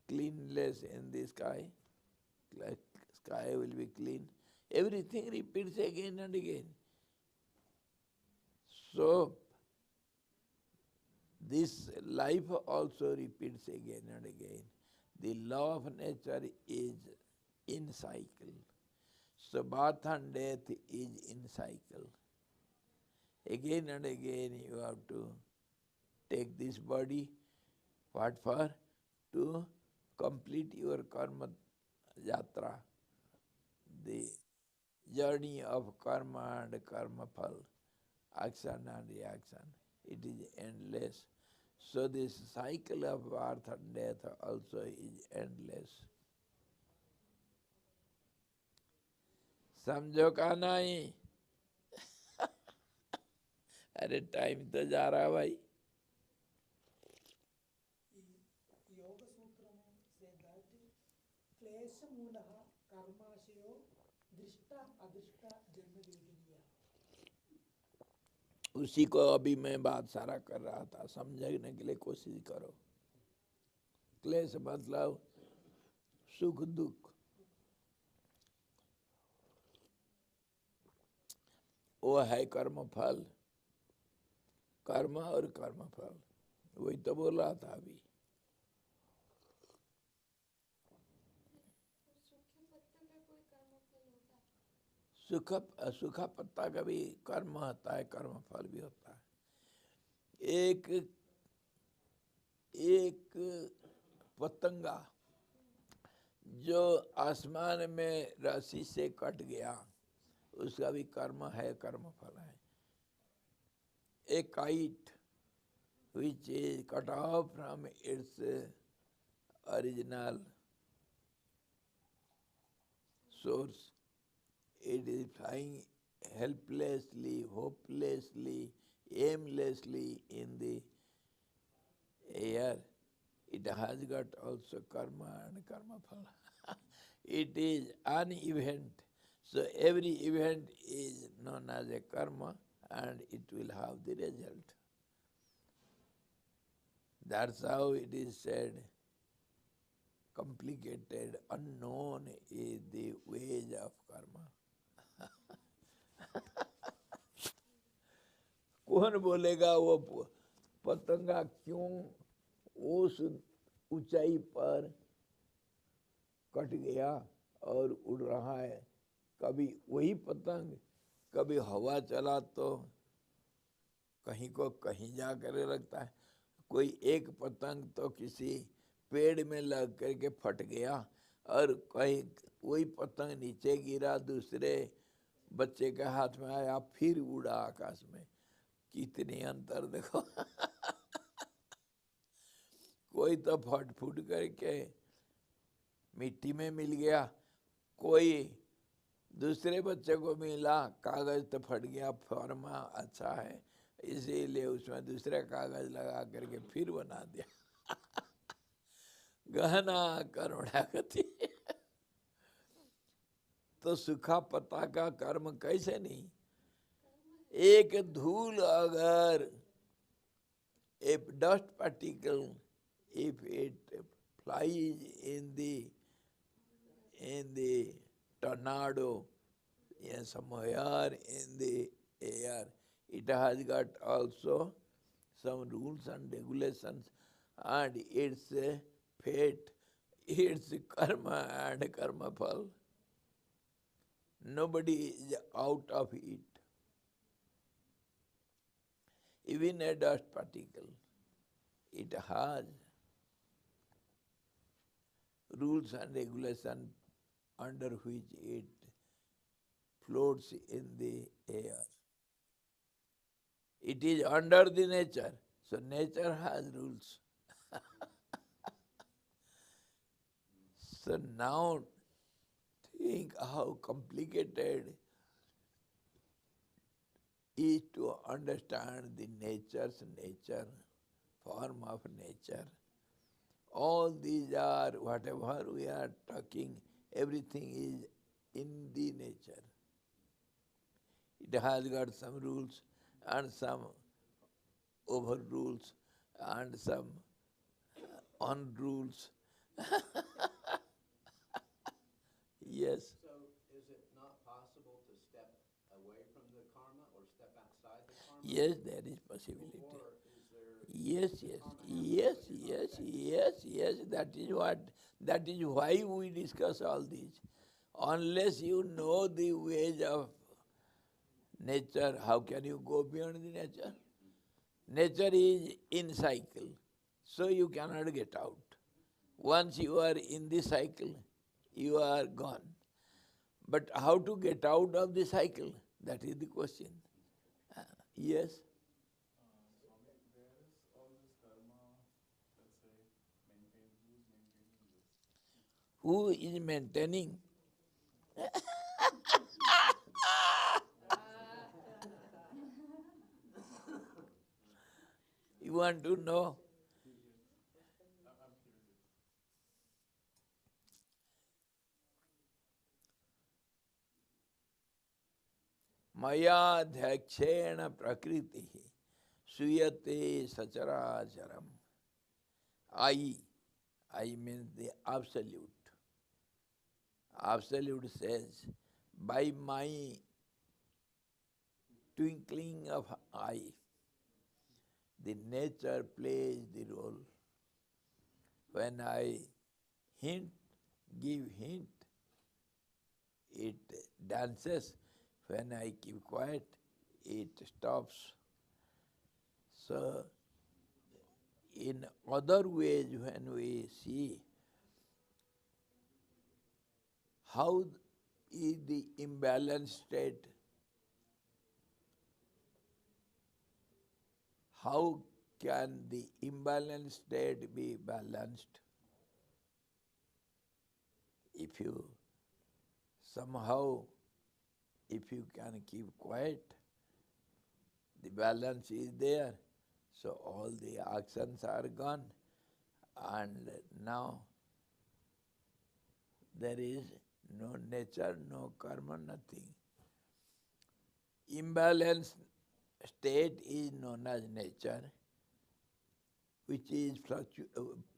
cleanliness in the sky? Like sky will be clean. Everything repeats again and again. So this life also repeats again and again. The law of nature is in cycle. So birth and death is in cycle. Again and again you have to take this body. What for? To complete your karma yatra, the journey of karma and karma phal, action and reaction. It is endless. So this cycle of birth and death also is endless. समझो का नहीं? अरे time तो जा रहा भाई. योग सूत्र में say that क्लेश मूलः कर्माशयो दृष्टा अदृष्टा जन्म वेदनीय. उसी को अभी मैं बात सारा कर रहा था, समझने के लिए कोशिश करो. क्लेश मतलब सुख दुख. वो है कर्म फल, कर्म और कर्म फल. वही तो बोल रहा था अभी. सूखा पत्ता का भी कर्म होता है, कर्म फल भी होता है. एक पतंगा जो आसमान में रस्सी से कट गया, उसका भी कर्म है, कर्म फल है. A kite which is cut off from its original source, it is flying helplessly, hopelessly, aimlessly in the air. It has got also karma and karma phala. It is an event. So every event is known as a karma and it will have the result. That's how it is said, complicated, unknown is the wage of karma. कौन बोलेगा वो पतंगा क्यों उस ऊंचाई पर cut गया और उड़ रहा है? कभी वही पतंग, कभी हवा चला तो कहीं को कहीं जा कर लगता है. कोई एक पतंग तो किसी पेड़ में लग करके फट गया और कहीं वही पतंग नीचे गिरा, दूसरे बच्चे के हाथ में आया, फिर उड़ा आकाश में. कितनी अंतर देखो. कोई तो फट फूट करके मिट्टी में मिल गया, कोई दूसरे बच्चे को मिला, कागज तो फट गया, फॉर्मा अच्छा है इसीलिए उसमें दूसरा कागज लगा करके फिर बना दिया. गहना करुणा गति. तो सूखा पत्ता का कर्म कैसे नहीं? एक धूल अगर if dust particle, if it flies in the tornado, yes, somewhere in the air, it has got also some rules and regulations, and its fate, its karma and karma phal. Nobody is out of it. Even a dust particle, it has rules and regulations under which it floats in the air. It is under the nature, so nature has rules. So now think how complicated is to understand the nature's nature, form of nature. All these are, whatever we are talking, everything is in the nature. It has got some rules and some overrules and some unrules. Yes. So is it not possible to step away from the karma or step outside the karma? Yes, there is possibility. Or is there? Yes, does the yes, karma have yes, to really yes, affect yes, yes. That is why we discuss all these. Unless you know the ways of nature, how can you go beyond the nature? Nature is in cycle, so you cannot get out. Once you are in the cycle, you are gone. But how to get out of the cycle? That is the question. Yes. Swami, where is all this karma, let's say, maintained? Who's maintaining this? Who is maintaining? You want to know? I'm curious. मयाध्यक्षेण प्रकृति सुयते सचराचरम. I means the absolute. Absolute says, by my twinkling of eye, the nature plays the role. When I give hint, it dances. When I keep quiet, it stops. So, in other ways, when we see how is the imbalanced state, how can the imbalanced state be balanced? If you somehow, if you can keep quiet, the balance is there. So all the actions are gone, and now there is no nature, no karma, nothing. Imbalanced state is known as nature, which is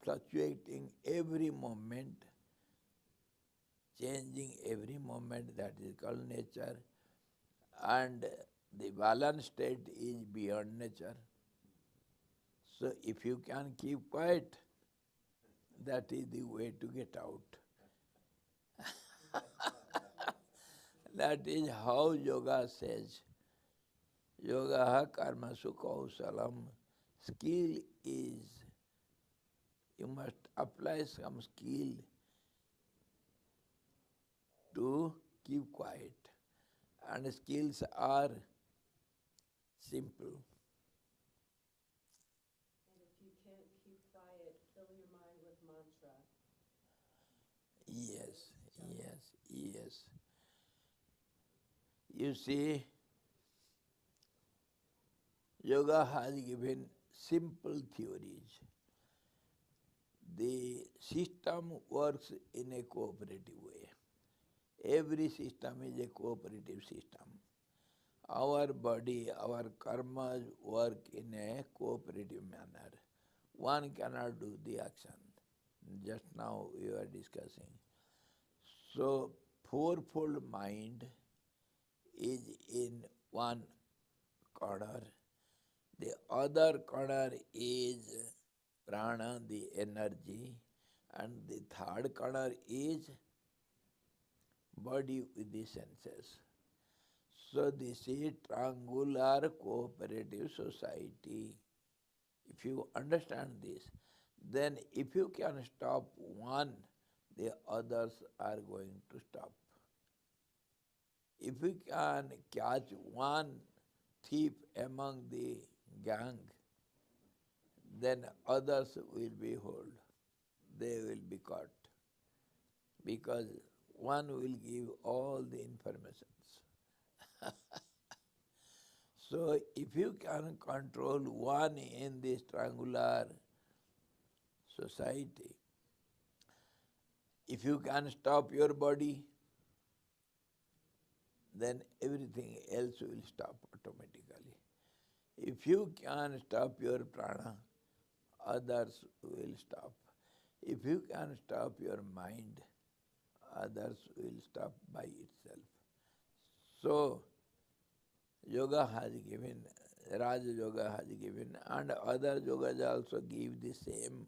fluctuating every moment, changing every moment. That is called nature. And the balanced state is beyond nature. So if you can keep quiet, that is the way to get out. That is how yoga says. Yoga karmasu kausalam. Skill is, you must apply some skill to keep quiet. And skills are simple. And if you can't keep quiet, fill your mind with mantra. Yes, yes, yes. You see, yoga has given simple theories. The system works in a cooperative way. Every system is a cooperative system. Our body, our karmas work in a cooperative manner. One cannot do the action. Just now we were discussing. So, fourfold mind is in one corner. The other corner is prana, the energy, and the third corner is body with the senses. So this is triangular cooperative society. If you understand this, then if you can stop one, the others are going to stop. If you can catch one thief among the gang, then others will be held. They will be caught. Because one will give all the informations. So if you can control one in this triangular society, if you can stop your body, then everything else will stop automatically. If you can stop your prana, others will stop. If you can stop your mind, others will stop by itself. So, yoga has given, Raja Yoga has given, and other yogas also give the same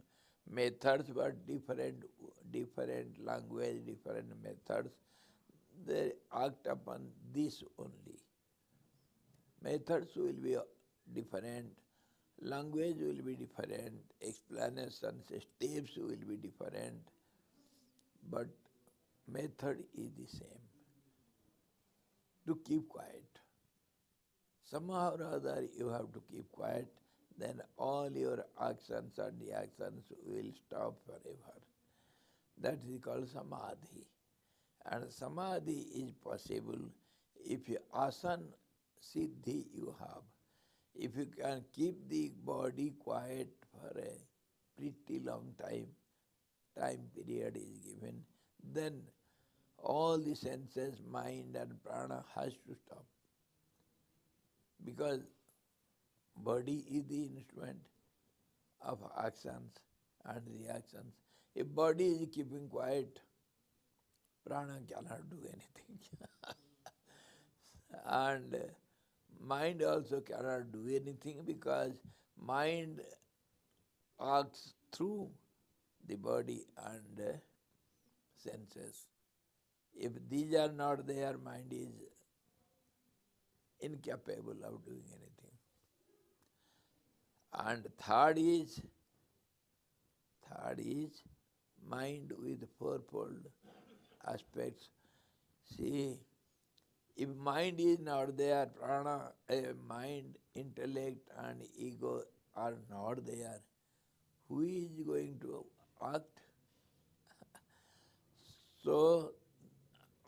methods, but different language, different methods. They act upon this only. Methods will be different, language will be different, explanations, steps will be different, but method is the same. To keep quiet. Somehow or other you have to keep quiet, then all your actions and reactions will stop forever. That is called samadhi. And samadhi is possible if you asana siddhi you have. If you can keep the body quiet for a pretty long time period is given, then all the senses, mind and prana has to stop. Because body is the instrument of actions and reactions. If body is keeping quiet, prana cannot do anything. And mind also cannot do anything because mind acts through the body and senses. If these are not there, mind is incapable of doing anything. And third is mind with fourfold aspects. See, if mind is not there, prana, mind, intellect and ego are not there, who is going to act? So,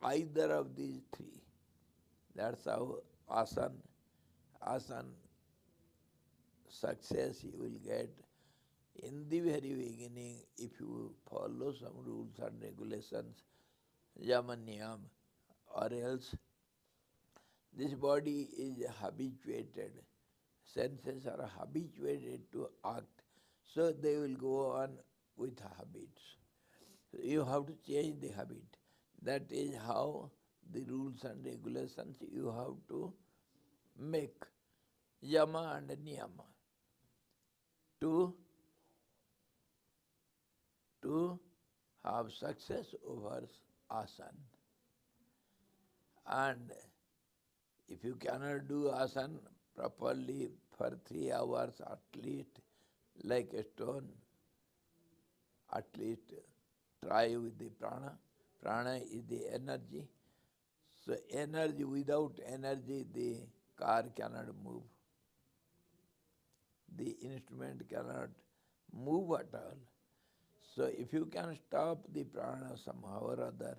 either of these three. That's how asana success you will get. In the very beginning, if you follow some rules and regulations, yama niyam, or else this body is habituated, senses are habituated to act, so they will go on with habits. So you have to change the habit. That is how the rules and regulations you have to make, yama and niyama, to have success over asana. And if you cannot do asana properly for 3 hours at least, like a stone, at least try with the prana. Prana is the energy. So energy, without energy the car cannot move. The instrument cannot move at all. So if you can stop the prana somehow or other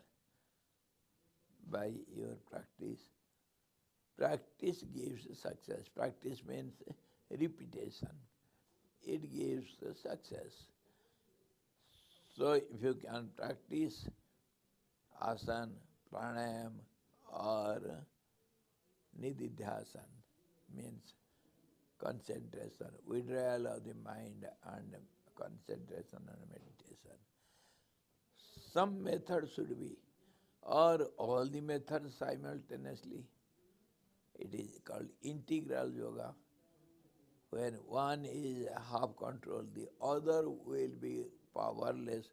by your practice, practice gives success. Practice means repetition. It gives success. So if you can practice asana, pranayam or nididhyasan, means concentration, withdrawal of the mind and concentration on meditation. Some method should be, or all the methods simultaneously. It is called integral yoga. When one is half control, the other will be powerless,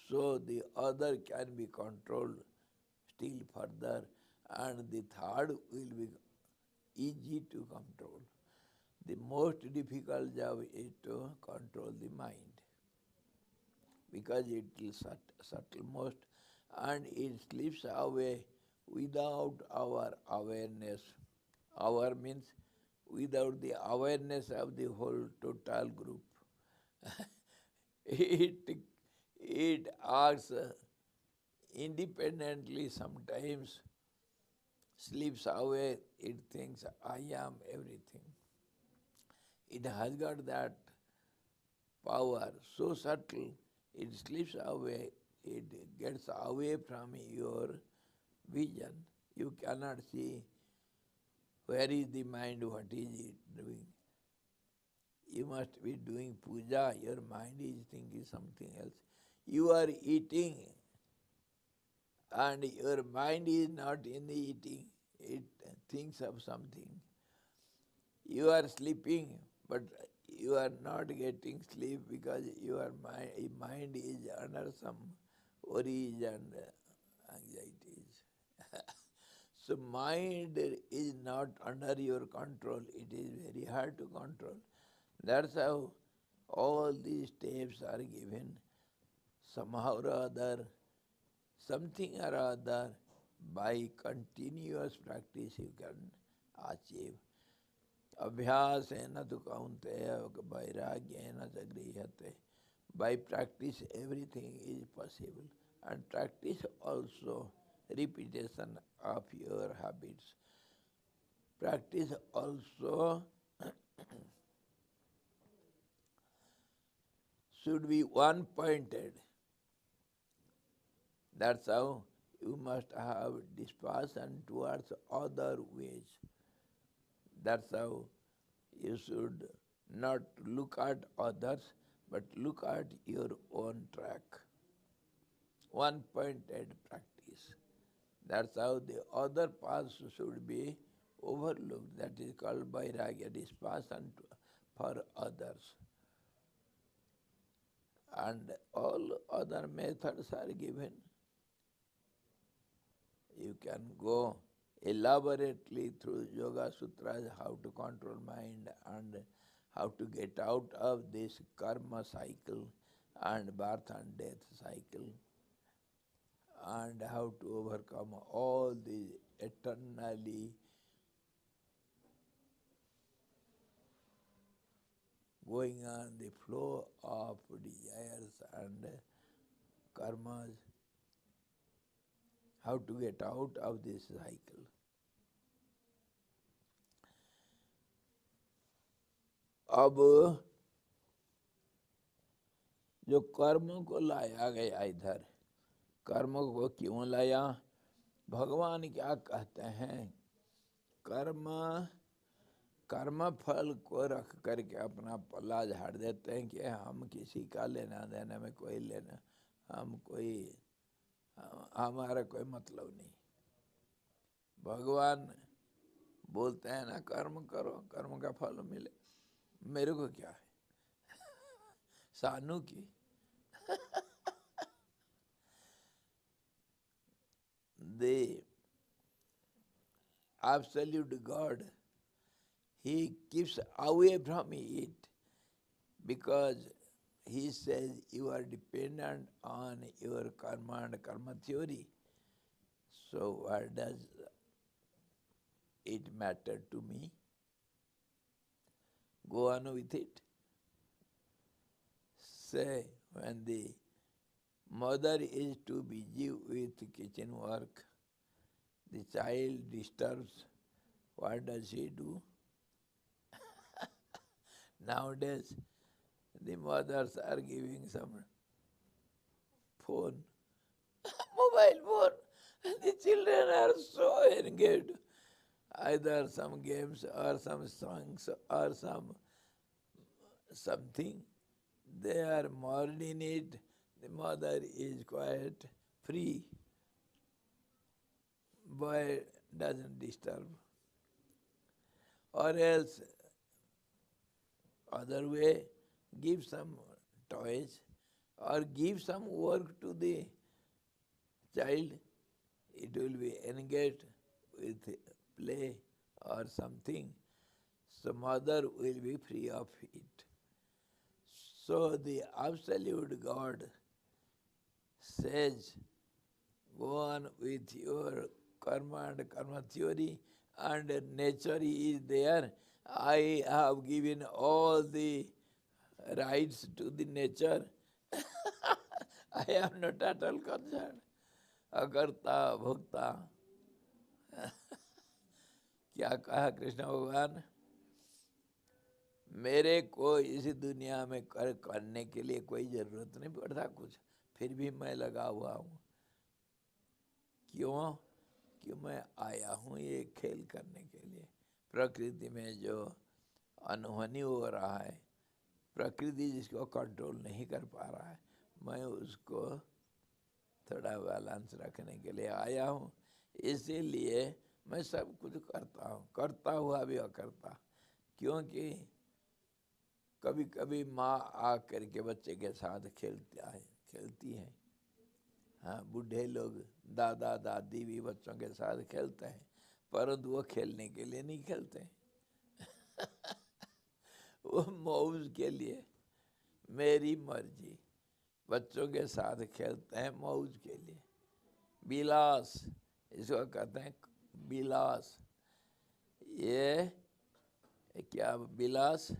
so the other can be controlled still further, and the third will be easy to control. The most difficult job is to control the mind, because it is subtle most, and it slips away without our awareness. Our means without the awareness of the whole total group. it acts independently sometimes, slips away, it thinks I am everything. It has got that power so subtle, it slips away, it gets away from your vision. You cannot see where is the mind, what is it doing. You must be doing puja, your mind is thinking something else. You are eating and your mind is not in the eating, it thinks of something. You are sleeping, but you are not getting sleep because your mind is under some worries and anxieties. So mind is not under your control. It is very hard to control. That's how all these steps are given. Somehow or other, something or other, by continuous practice you can achieve. Abhyasena tu kaunteya vairagyena cha grihate. By practice everything is possible. And practice also repetition of your habits. Practice also should be one-pointed. That's how you must have dispassion towards other ways. That's how you should not look at others, but look at your own track. One-pointed practice. That's how the other paths should be overlooked. That is called vairagya, dispassion for others. And all other methods are given. You can go elaborately through Yoga Sutras how to control mind and how to get out of this karma cycle and birth and death cycle, and how to overcome all the eternally going on the flow of desires and karmas, how to get out of this cycle. अब जो कर्म को लाया गया इधर, कर्म को क्यों लाया? भगवान क्या कहते हैं? कर्म फल को रख करके अपना पल्ला झाड़ देते हैं कि हम किसी का लेना देना में कोई लेना, हमारा कोई मतलब नहीं। भगवान बोलते हैं ना, कर्म करो, कर्म का फल मिले, मेरे को क्या है, सानू की। The absolute God, He keeps away from it because He says you are dependent on your karma and karma theory. So what does it matter to me? Go on with it. Say, when the mother is too busy with kitchen work, the child disturbs, what does she do? Nowadays, the mothers are giving some phone, mobile phone, The children are so engaged, either some games or some songs or something. They are more in it. The mother is quite free. Boy doesn't disturb. Or else, other way, give some toys or give some work to the child. It will be engaged with play or something. So mother will be free of it. So the absolute God says, go on with your karma and karma theory, and nature is there. I have given all the rights to the nature. I am not at all concerned. अकर्ता भोक्ता क्या कहा कृष्ण भगवान, मेरे को इस दुनिया में करने के लिए कोई जरूरत नहीं पड़ता कुछ, फिर भी मैं लगा हुआ हूँ। क्यों? कि मैं आया हूँ ये खेल करने के लिए। प्रकृति में जो अनहोनी हो रहा है, प्रकृति जिसको कंट्रोल नहीं कर पा रहा है, मैं उसको थोड़ा बैलेंस रखने के लिए आया हूँ। इसीलिए मैं सब कुछ करता हूँ, करता हुआ भी अकर्ता। क्योंकि कभी कभी माँ आ करके बच्चे के साथ खेलती है। हाँ, बूढ़े लोग दादा दादी भी बच्चों के साथ खेलते हैं, परंतु वो खेलने के लिए नहीं खेलते वो मौज के लिए, मेरी मर्जी। बच्चों के साथ खेलते हैं मौज के लिए। विलास, इसको कहते हैं विलास। ये क्या विलास?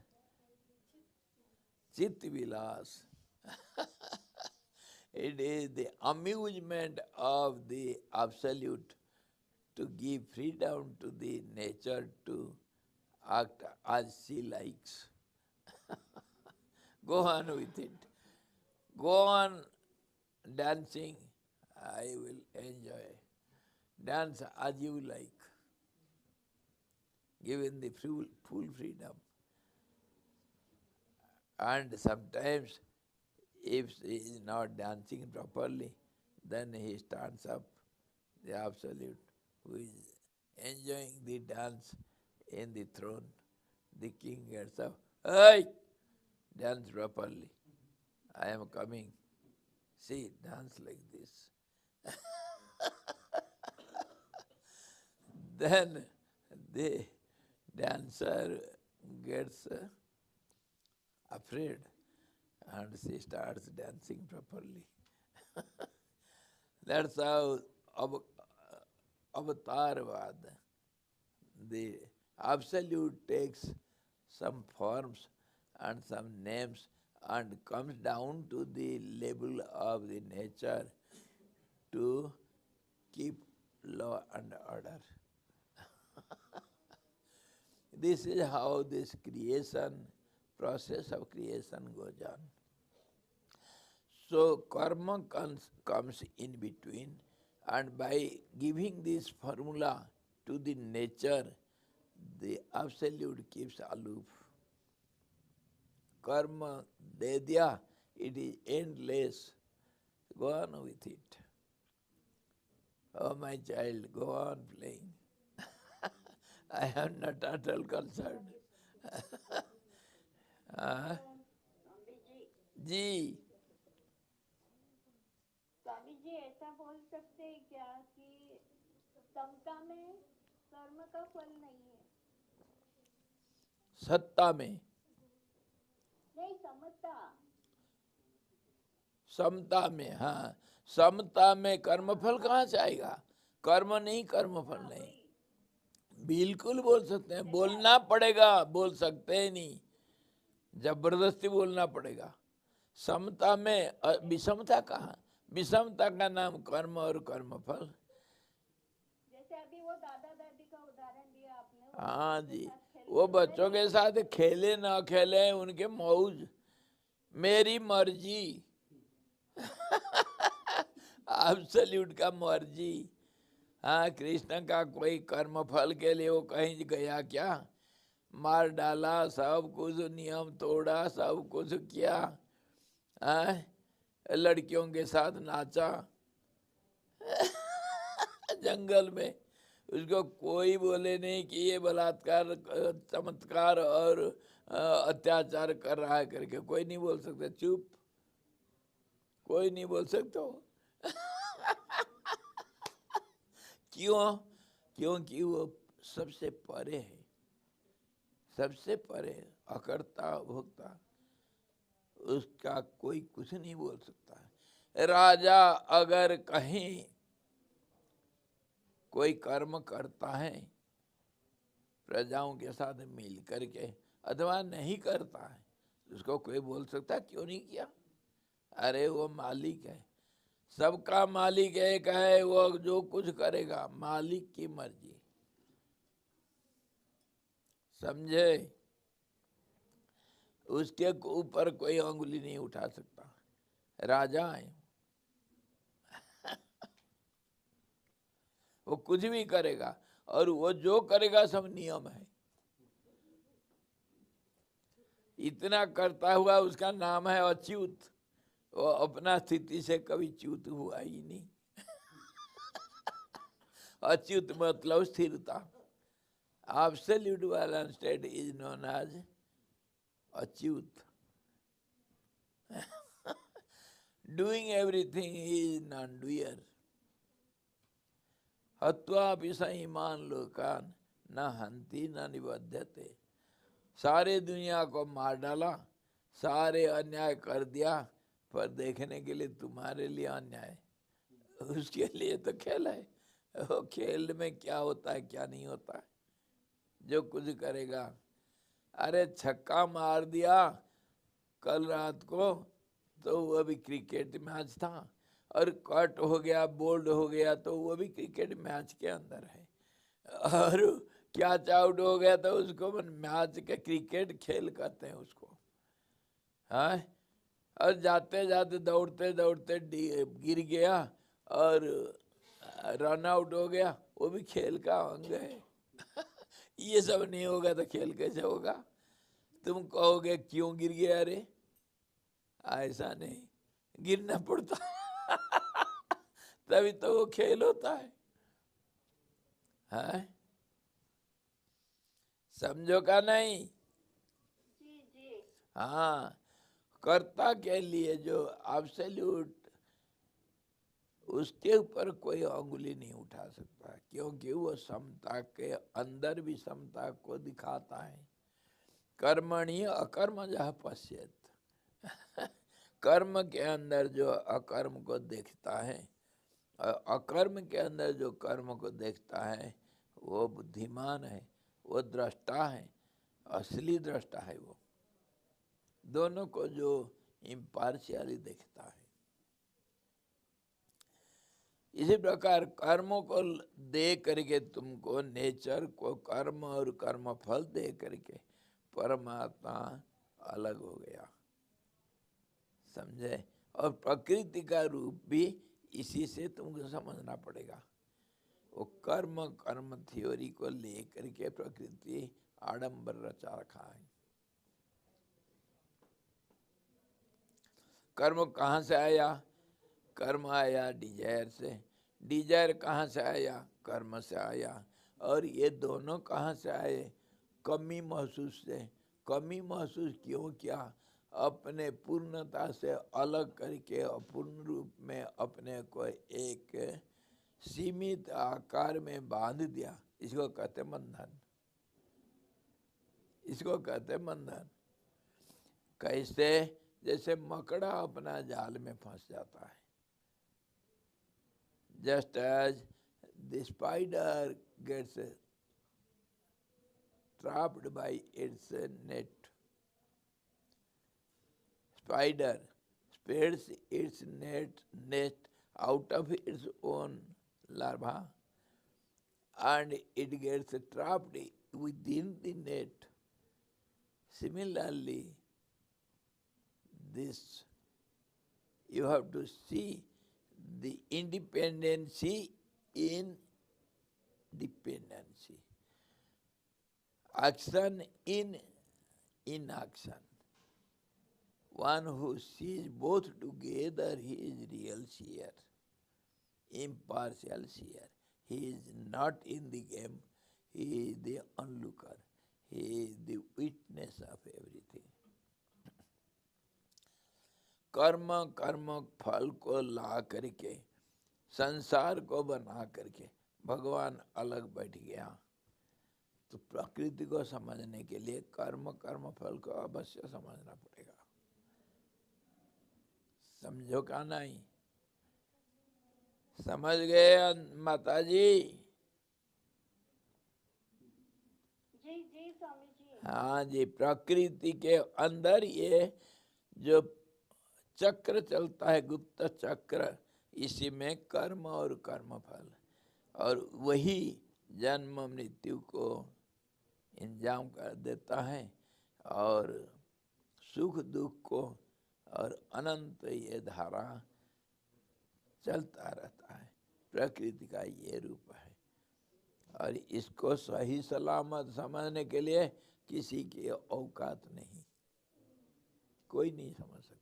चित्त विलास। It is the amusement of the absolute to give freedom to the nature to act as she likes. Go on with it. Go on dancing. I will enjoy. Dance as you like, given the full freedom. And sometimes, if he is not dancing properly, then he stands up, the absolute, who is enjoying the dance in the throne. The king gets up, hey, dance properly. I am coming. See, dance like this. Then the dancer gets afraid and she starts dancing properly. That's how Avatarvad, the absolute takes some forms and some names and comes down to the level of the nature to keep law and order. This is how this process of creation goes on. So karma comes in between, and by giving this formula to the nature, the absolute keeps aloof. Karma de diya, it is endless. Go on with it. Oh my child, go on playing. I am not at all concerned. जी स्वामी जी, ऐसा बोल सकते हैं क्या कि समता में कर्म का फल नहीं है? सत्ता में नहीं, समता। समता में, हाँ, समता में कर्मफल कहाँ से आएगा? कर्म नहीं, कर्मफल नहीं। बिल्कुल बोल सकते हैं, बोलना पड़ेगा, बोल सकते हैं नहीं, जबरदस्ती बोलना पड़ेगा। समता में विषमता कहाँ? विषमता का नाम कर्म और कर्मफल। जैसे अभी वो दादा दादी का उदाहरण दिया आपने, हाँ जी, वो बच्चों के साथ खेले ना खेले उनके मौज, मेरी मर्जी। एब्सोल्यूट का मर्जी, हाँ, कृष्ण का कोई कर्म फल के लिए वो कहीं गया क्या? मार डाला, सब कुछ नियम तोड़ा, सब कुछ किया, हाँ, लड़कियों के साथ नाचा जंगल में। उसको कोई बोले नहीं कि ये बलात्कार, चमत्कार और अत्याचार कर रहा है करके, कोई नहीं बोल सकता, चुप, कोई नहीं बोल सकता हो। क्यों? क्योंकि वो सबसे परे है, सबसे परे, अकर्ता भोक्ता, उसका कोई कुछ नहीं बोल सकता है। राजा अगर कहीं कोई कर्म करता है प्रजाओं के साथ मिल करके, अथवा नहीं करता है, उसको कोई बोल सकता है क्यों नहीं किया? अरे वो मालिक है, सबका मालिक एक है, वो जो कुछ करेगा मालिक की मर्जी, समझे? उसके ऊपर कोई अंगुली नहीं उठा सकता, राजा है वो कुछ भी करेगा, और वो जो करेगा सब नियम है। इतना करता हुआ उसका नाम है अच्युत। वो अपना स्थिति से कभी च्युत हुआ ही नहीं। अच्युत मतलब स्थिरता। Absolute balance state is known as Achyut. Doing everything is non-doer। हत्वा पिसईमान लोकान न हंति न निबध्यते। सारे दुनिया को मार डाला, सारे अन्याय कर दिया, पर देखने के लिए तुम्हारे लिए अन्याय, उसके लिए तो खेल है। वो खेल में क्या होता है क्या नहीं होता है, जो कुछ करेगा। अरे छक्का मार दिया कल रात को, तो वो भी क्रिकेट मैच था, और कट हो गया, बोल्ड हो गया, तो वो भी क्रिकेट मैच के अंदर है। और कैच आउट हो गया तो उसको मैच के क्रिकेट खेल कहते हैं उसको, हाँ। और जाते जाते दौड़ते दौड़ते गिर गया और रन आउट हो गया, वो भी खेल का अंग है। ये सब नहीं होगा तो खेल कैसे होगा? तुम कहोगे क्यों गिर गया? अरे ऐसा नहीं, गिरना पड़ता तभी तो वो खेल होता है, हाँ? समझो का नहीं? जी जी। हाँ, कर्ता के लिए जो एब्सोल्यूट, उसके ऊपर कोई अंगुली नहीं उठा सकता, क्योंकि वो समता के अंदर भी समता को दिखाता है। कर्मणि अकर्मजः पश्येत्। कर्म के अंदर जो अकर्म को देखता है, और अकर्म के अंदर जो कर्म को देखता है, वो बुद्धिमान है, वो दृष्टा है, असली दृष्टा है वो। दोनों को जो इम्पार्शियली देखता है। इसी प्रकार कर्मों को दे करके तुमको, नेचर को कर्म और कर्म फल दे करके परमात्मा अलग हो गया, समझे? और प्रकृति का रूप भी इसी से तुमको समझना पड़ेगा। वो कर्म कर्म थ्योरी को लेकर के प्रकृति आडंबर रचा रखा है। कर्म कहाँ से आया? कर्म आया डिजायर से। डिजायर कहाँ से आया? कर्म से आया। और ये दोनों कहाँ से आए? कमी महसूस से। कमी महसूस क्यों किया? अपने पूर्णता से अलग करके अपूर्ण रूप में अपने को एक सीमित आकार में बांध दिया। इसको कहते बंधन, इसको कहते बंधन। कैसे? जैसे मकड़ा अपना जाल में फंस जाता है। Just as the spider gets trapped by its net, spider spreads its net out of its own larva, and it gets trapped within the net. Similarly, this you have to see the independency in dependency. Action in inaction. One who sees both together, he is real seer, impartial seer. He is not in the game, he is the onlooker, he is the witness of everything. कर्म कर्म फल को ला करके, संसार को बना करके भगवान अलग बैठ गया। तो प्रकृति को समझने के लिए कर्म कर्म फल को अवश्य समझना पड़ेगा। समझो का नहीं? समझ गए माता जी? जी जी स्वामी जी। हाँ जी, प्रकृति के अंदर ये जो चक्र चलता है, गुप्त चक्र, इसी में कर्म और कर्म फल, और वही जन्म मृत्यु को इंजाम कर देता है और सुख दुख को, और अनंत ये धारा चलता रहता है। प्रकृति का ये रूप है, और इसको सही सलामत समझने के लिए किसी की औकात नहीं, कोई नहीं समझ सकता।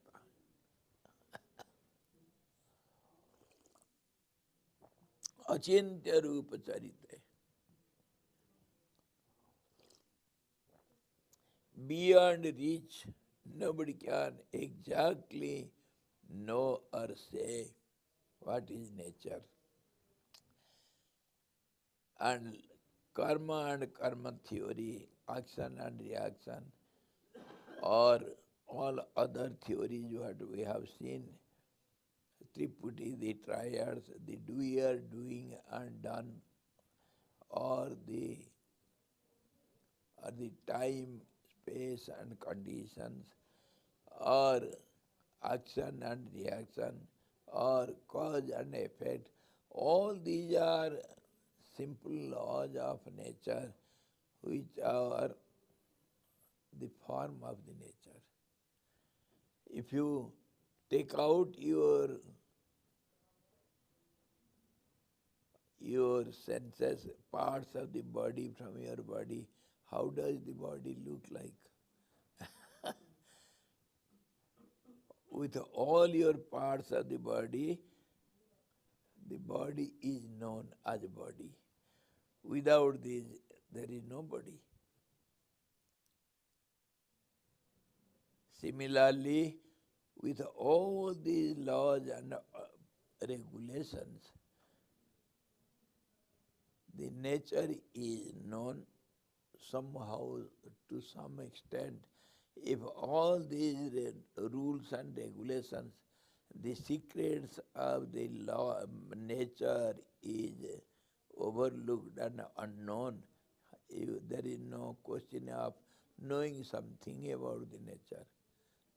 अचिंत्य रूप चरित्र, beyond reach, nobody can exactly know or say what is nature. And karma theory, action and reaction, or all other theories what we have seen, Tripudi, the triads, the doer, doing and done, or the time, space and conditions, or action and reaction, or cause and effect, all these are simple laws of nature which are the form of the nature. If you take out your senses, parts of the body from your body, how does the body look like? With all your parts of the body is known as body. Without this, there is no body. Similarly, with all these laws and regulations, the nature is known somehow to some extent. If all these rules and regulations, the secrets of the law, nature is overlooked and unknown, there is no question of knowing something about the nature.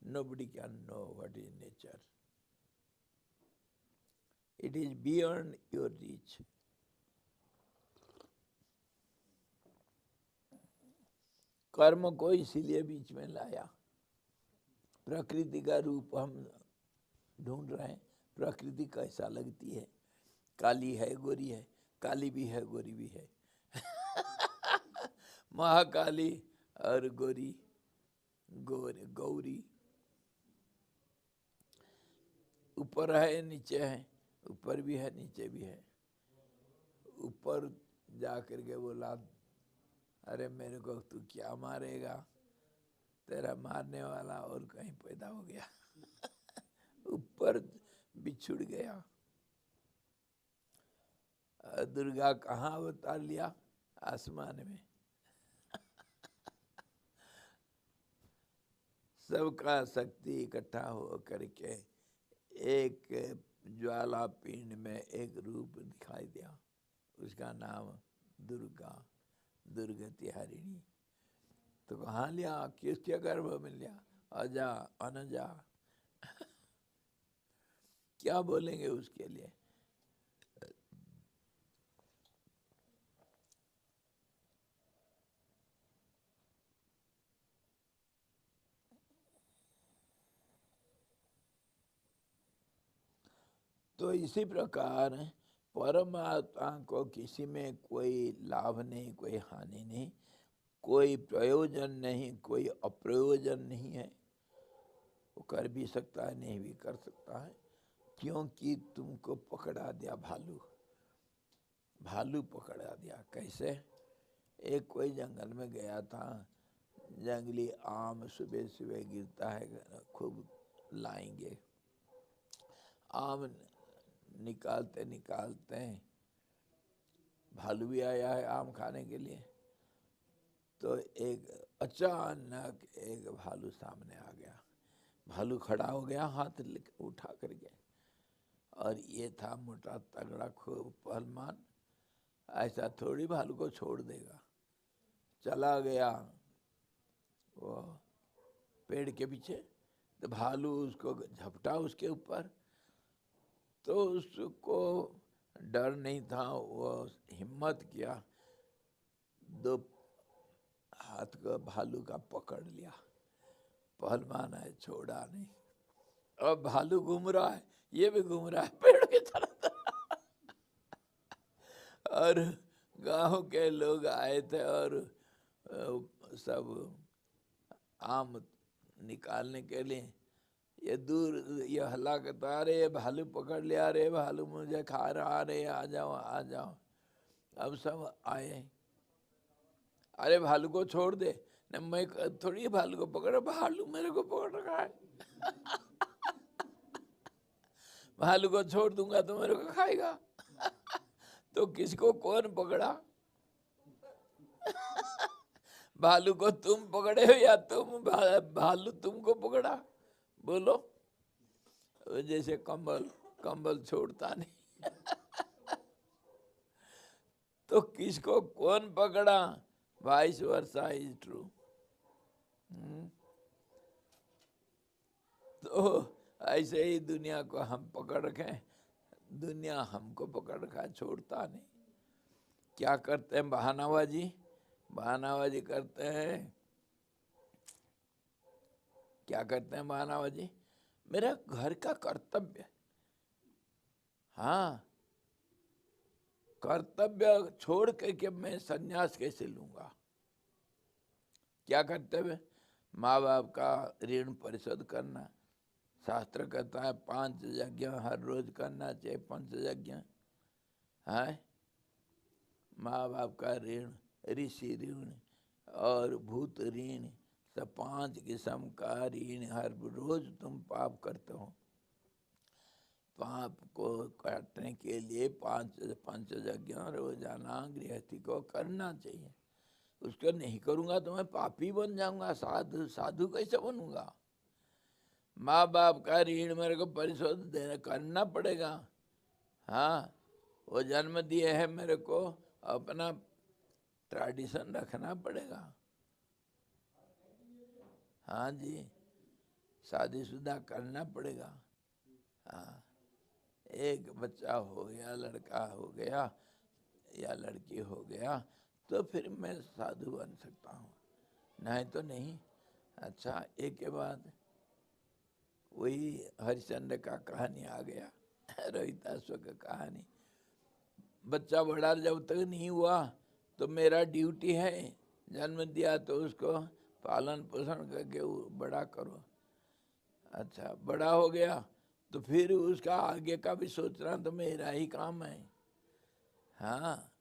Nobody can know what is nature. It is beyond your reach. कर्म को इसीलिए बीच में लाया। प्रकृति का रूप हम ढूंढ रहे हैं। प्रकृति कैसा लगती है? काली है, गोरी है, काली भी है, गोरी भी है। महाकाली और गोरी, गौरी, ऊपर है नीचे है, ऊपर भी है नीचे भी है। ऊपर जाकर के बोला, अरे मेरे को तू क्या मारेगा, तेरा मारने वाला और कहीं पैदा हो गया। ऊपर बिछुड़ गया। दुर्गा कहाँ अवतार लिया? आसमान में। सबका शक्ति इकट्ठा हो करके एक ज्वाला पिंड में एक रूप दिखाई दिया, उसका नाम दुर्गा, दुर्गति हरिणी। तो कहाँ लिया? किसके गर्भ में लिया? अजा अनजा। क्या बोलेंगे उसके लिए? तो इसी प्रकार परमात्मा को किसी में कोई लाभ नहीं, कोई हानि नहीं, कोई प्रयोजन नहीं, कोई अप्रयोजन नहीं है। वो कर भी सकता है, नहीं भी कर सकता है, क्योंकि तुमको पकड़ा दिया भालू। भालू पकड़ा दिया कैसे? एक कोई जंगल में गया था, जंगली आम सुबह सुबह गिरता है, खूब लाएंगे। आम निकालते निकालते भालू भी आया है आम खाने के लिए। तो एक अचानक एक भालू सामने आ गया। भालू खड़ा हो गया, हाथ उठा करके, और ये था मोटा तगड़ा खूब पहलवान। ऐसा थोड़ी भालू को छोड़ देगा। चला गया वो पेड़ के पीछे, तो भालू उसको झपटा उसके ऊपर। तो उसको डर नहीं था, वो हिम्मत किया, दो हाथ को भालू का पकड़ लिया। पहलवान है, छोड़ा नहीं। अब भालू घूम रहा है, ये भी घूम रहा है पेड़ की तरफ। और गांव के लोग आए थे और सब आम निकालने के लिए। ये दूर ये हल्ला करता, अरे ये भालू पकड़ लिया, अरे भालू मुझे खा रहा, अरे आ जाओ आ जाओ। अब सब आए, अरे भालू को छोड़ दे। न मैं थोड़ी भालू को पकड़, भालू मेरे को पकड़ रखा है। भालू को छोड़ दूंगा तो मेरे को खाएगा। तो किसको कौन पकड़ा? भालू को तुम पकड़े हो या भालू तुमको पकड़ा? बोलो। जैसे कंबल छोड़ता नहीं। तो किसको कौन पकड़ा? Vice versa is true. तो ऐसे ही दुनिया को हम पकड़ रखे, दुनिया हमको पकड़ रखा, छोड़ता नहीं। क्या करते हैं? बहानाबाजी। बहानाबाजी करते हैं। क्या करते हैं बहानाबाजी? मेरा घर का कर्तव्य, हाँ, कर्तव्य छोड़ करके मैं संन्यास कैसे लूंगा? क्या कर्तव्य? माँ बाप का ऋण परिशोध करना। शास्त्र कहता है 5 यज्ञ हर रोज करना चाहिए। 5 यज्ञ है। माँ बाप का ऋण, ऋषि ऋण और भूत ऋण, सब 5 किस्म का ऋण हर रोज तुम पाप करते हो। पाप को काटने के लिए 5 यज्ञ रोजाना गृहस्थी को करना चाहिए। उसको नहीं करूँगा तो मैं पापी बन जाऊँगा, साधु कैसे बनूँगा? माँ बाप का ऋण मेरे को परिशोध देना करना पड़ेगा। हाँ, वो जन्म दिए है मेरे को, अपना ट्रेडिशन रखना पड़ेगा। हाँ जी, शादीशुदा करना पड़ेगा। हाँ, एक बच्चा हो गया, लड़का हो गया या लड़की हो गया, तो फिर मैं साधु बन सकता हूँ, नहीं तो नहीं। अच्छा, एक के बाद वही हरिश्चंद्र का कहानी आ गया, रोहिताश्व का कहानी। बच्चा बड़ा जब तक नहीं हुआ तो मेरा ड्यूटी है, जन्म दिया तो उसको पालन पोषण करके बड़ा करो। अच्छा, बड़ा हो गया तो फिर उसका आगे का भी सोचना तो मेरा ही काम है। हाँ,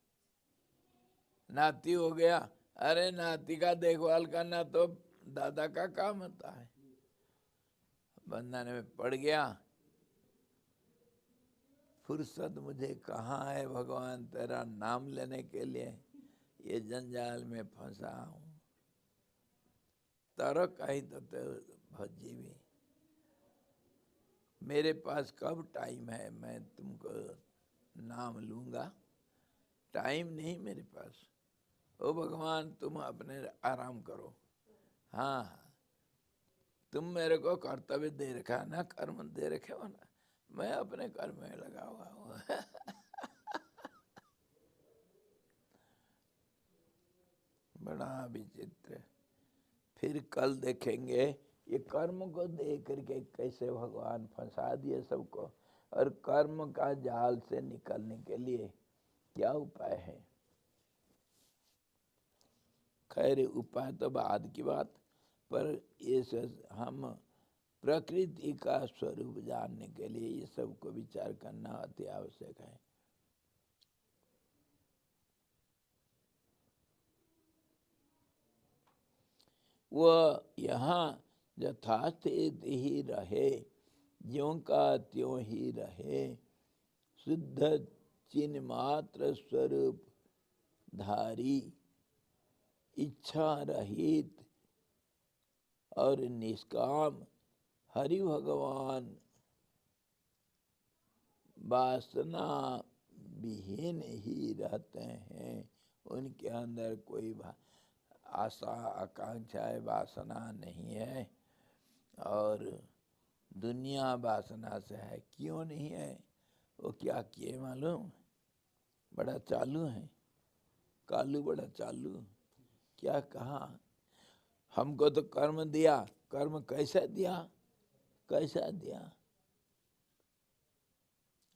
नाती हो गया, अरे नाती का देखभाल करना तो दादा का काम होता है। बंधन में पड़ गया, फुर्सत मुझे कहाँ है भगवान तेरा नाम लेने के लिए, ये जंजाल में फंसा हूँ। तारो कहीं तो भजीवी, मेरे पास कब टाइम है मैं तुमको नाम लूँगा? टाइम नहीं मेरे पास। ओ भगवान, तुम अपने आराम करो। हाँ, तुम मेरे को कर्तव्य दे रखा ना, कर्म दे रखे हो ना, मैं अपने कर्म में लगा हुआ हूँ। बड़ा विचित्र। फिर कल देखेंगे ये कर्म को देख करके कैसे भगवान फंसा दिए सबको। और कर्म का जाल से निकलने के लिए क्या उपाय है? खैर उपाय तो बाद की बात, पर ये हम प्रकृति का स्वरूप जानने के लिए ये सब को विचार करना अति आवश्यक है। वह यहाँ यथास्थित ही रहे, ज्यों का त्यों ही रहे, शुद्ध चिन्ह मात्र स्वरूप धारी, इच्छा रहित और निष्काम हरि भगवान वासना विहीन ही रहते हैं। उनके अंदर कोई आशा आकांक्षा वासना नहीं है, और दुनिया वासना से है। क्यों नहीं है? वो क्या किए मालूम? बड़ा चालू है कालू, बड़ा चालू। क्या कहा? हमको तो कर्म दिया, कर्म कैसा दिया? कैसा दिया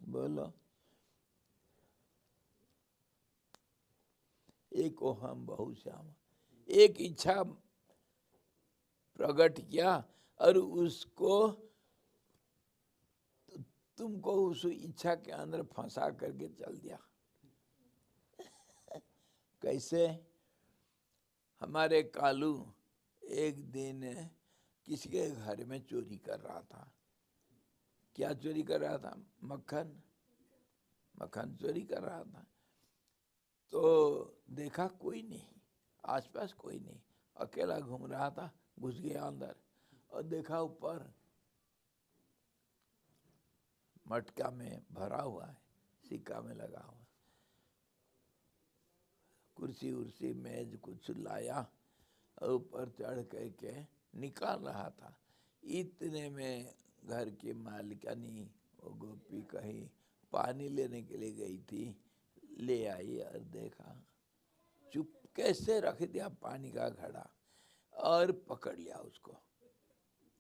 बोलो? एक हम बहुश्याम, एक इच्छा प्रकट किया और उसको तुमको उस इच्छा के अंदर फंसा करके चल दिया। कैसे? हमारे कालू एक दिन किसी के घर में चोरी कर रहा था। क्या चोरी कर रहा था? मक्खन, मक्खन चोरी कर रहा था। तो देखा कोई नहीं, आसपास कोई नहीं, अकेला घूम रहा था। घुस गया अंदर और देखा ऊपर मटका में भरा हुआ है, सिक्का में लगा हुआ। कुर्सी उर्सी मेज कुछ लाया और ऊपर चढ़ करके निकाल रहा था। इतने में घर की मालिकानी वो गोपी कहीं पानी लेने के लिए गई थी, ले आई और देखा चुपके से रख दिया पानी का घड़ा और पकड़ लिया उसको।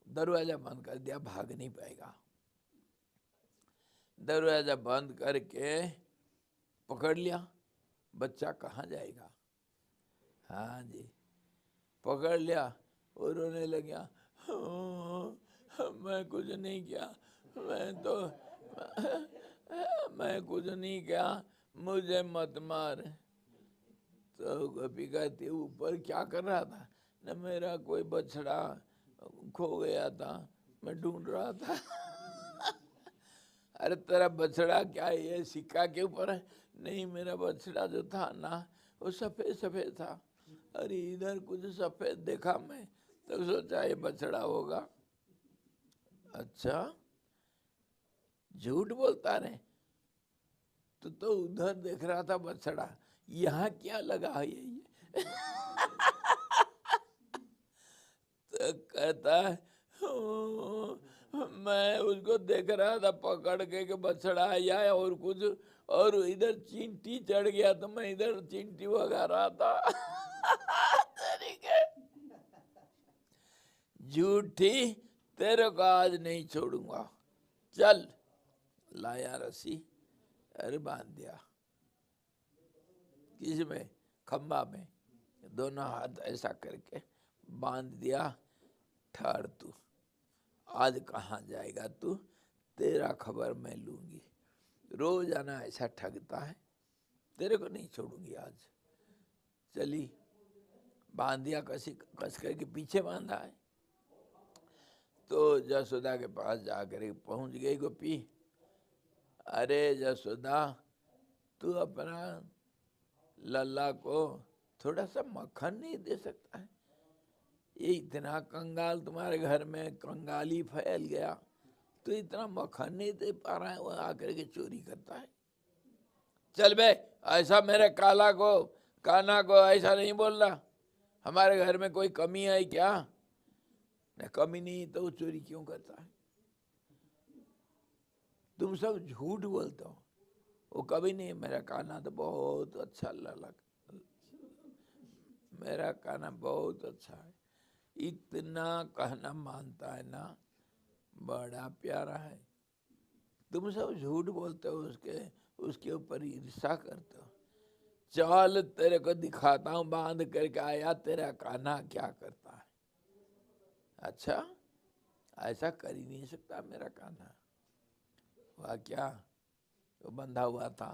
दरवाजा बंद कर दिया, भाग नहीं पाएगा। दरवाजा बंद करके पकड़ लिया, बच्चा कहाँ जाएगा? हाँ जी, पकड़ लिया और रोने लग गया। मैं कुछ नहीं किया, मैं कुछ नहीं किया, मुझे मत मार। तो गोपी कहती ऊपर क्या कर रहा था? न मेरा कोई बछड़ा खो गया था, मैं ढूंढ रहा था। अरे तेरा बछड़ा क्या ये सिक्का के ऊपर है? नहीं, मेरा बछड़ा जो था ना वो सफेद सफेद था। अरे इधर कुछ सफेद देखा मैं, तो सोचा ये बछड़ा होगा। अच्छा, झूठ बोलता रहे। तो उधर देख रहा था बछड़ा, यहाँ क्या लगा है ये? तो कहता है मैं उसको देख रहा था पकड़ के बछड़ा आया और कुछ, और इधर चींटी चढ़ गया तो मैं इधर चींटी भगा रहा था। झूठी, तेरे को आज नहीं छोड़ूंगा, चल। लाया रस्सी, अरे बांध दिया। किस में? खंबा में। दोनों हाथ ऐसा करके बांध दिया। ठहर तू, आज कहाँ जाएगा तू? तेरा खबर मैं लूंगी। रोजाना ऐसा ठगता है, तेरे को नहीं छोड़ूंगी आज। चली, बांध दिया, कस करके पीछे बांधा है। तो यशोदा के पास जाकर पहुंच गई गोपी। अरे यशोदा, तू अपना लल्ला को थोड़ा सा मक्खन नहीं दे सकता है? ये इतना कंगाल तुम्हारे घर में कंगाली फैल गया, तो इतना मक्खन नहीं दे पा रहा है, वो आकर के चोरी करता है। चल बे, ऐसा मेरे काला को काना को ऐसा नहीं बोलना। हमारे घर में कोई कमी है क्या? न कमी नहीं तो वो चोरी क्यों करता है? तुम सब झूठ बोलते हो। वो कभी नहीं, मेरा काना तो बहुत अच्छा लगा, मेरा काना बहुत अच्छा है। इतना कहना मानता है ना, बड़ा प्यारा है। तुम सब झूठ बोलते हो, उसके ऊपर ईर्ष्या करते हो। चल तेरे को दिखाता हूँ, बांध करके आया तेरा कान्हा क्या करता है। अच्छा, ऐसा कर ही नहीं सकता मेरा कान्हा। वह क्या, वो बंधा हुआ था,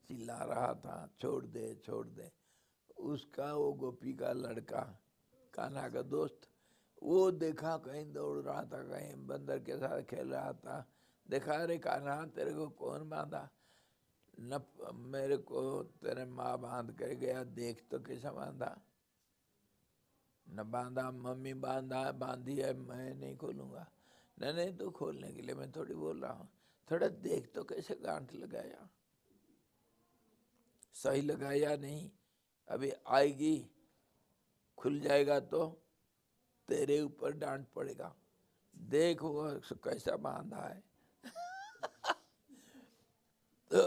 चिल्ला रहा था छोड़ दे छोड़ दे। उसका वो गोपी का लड़का, कान्हा का दोस्त, वो देखा कहीं दौड़ रहा था, कहीं बंदर के साथ खेल रहा था। देखा, अरे कान्हा तेरे को कौन बांधा? न मेरे को तेरे माँ बांध कर गया, देख तो कैसा बांधा। न बांधा, मम्मी बांधा बांधी है, मैं नहीं खोलूंगा। नहीं तो खोलने के लिए मैं थोड़ी बोल रहा हूँ, थोड़ा देख तो कैसे गांठ लगाया, सही लगाया नहीं। अभी आएगी, खुल जाएगा तो तेरे ऊपर डांट पड़ेगा। देख वो कैसा बांधा है। तो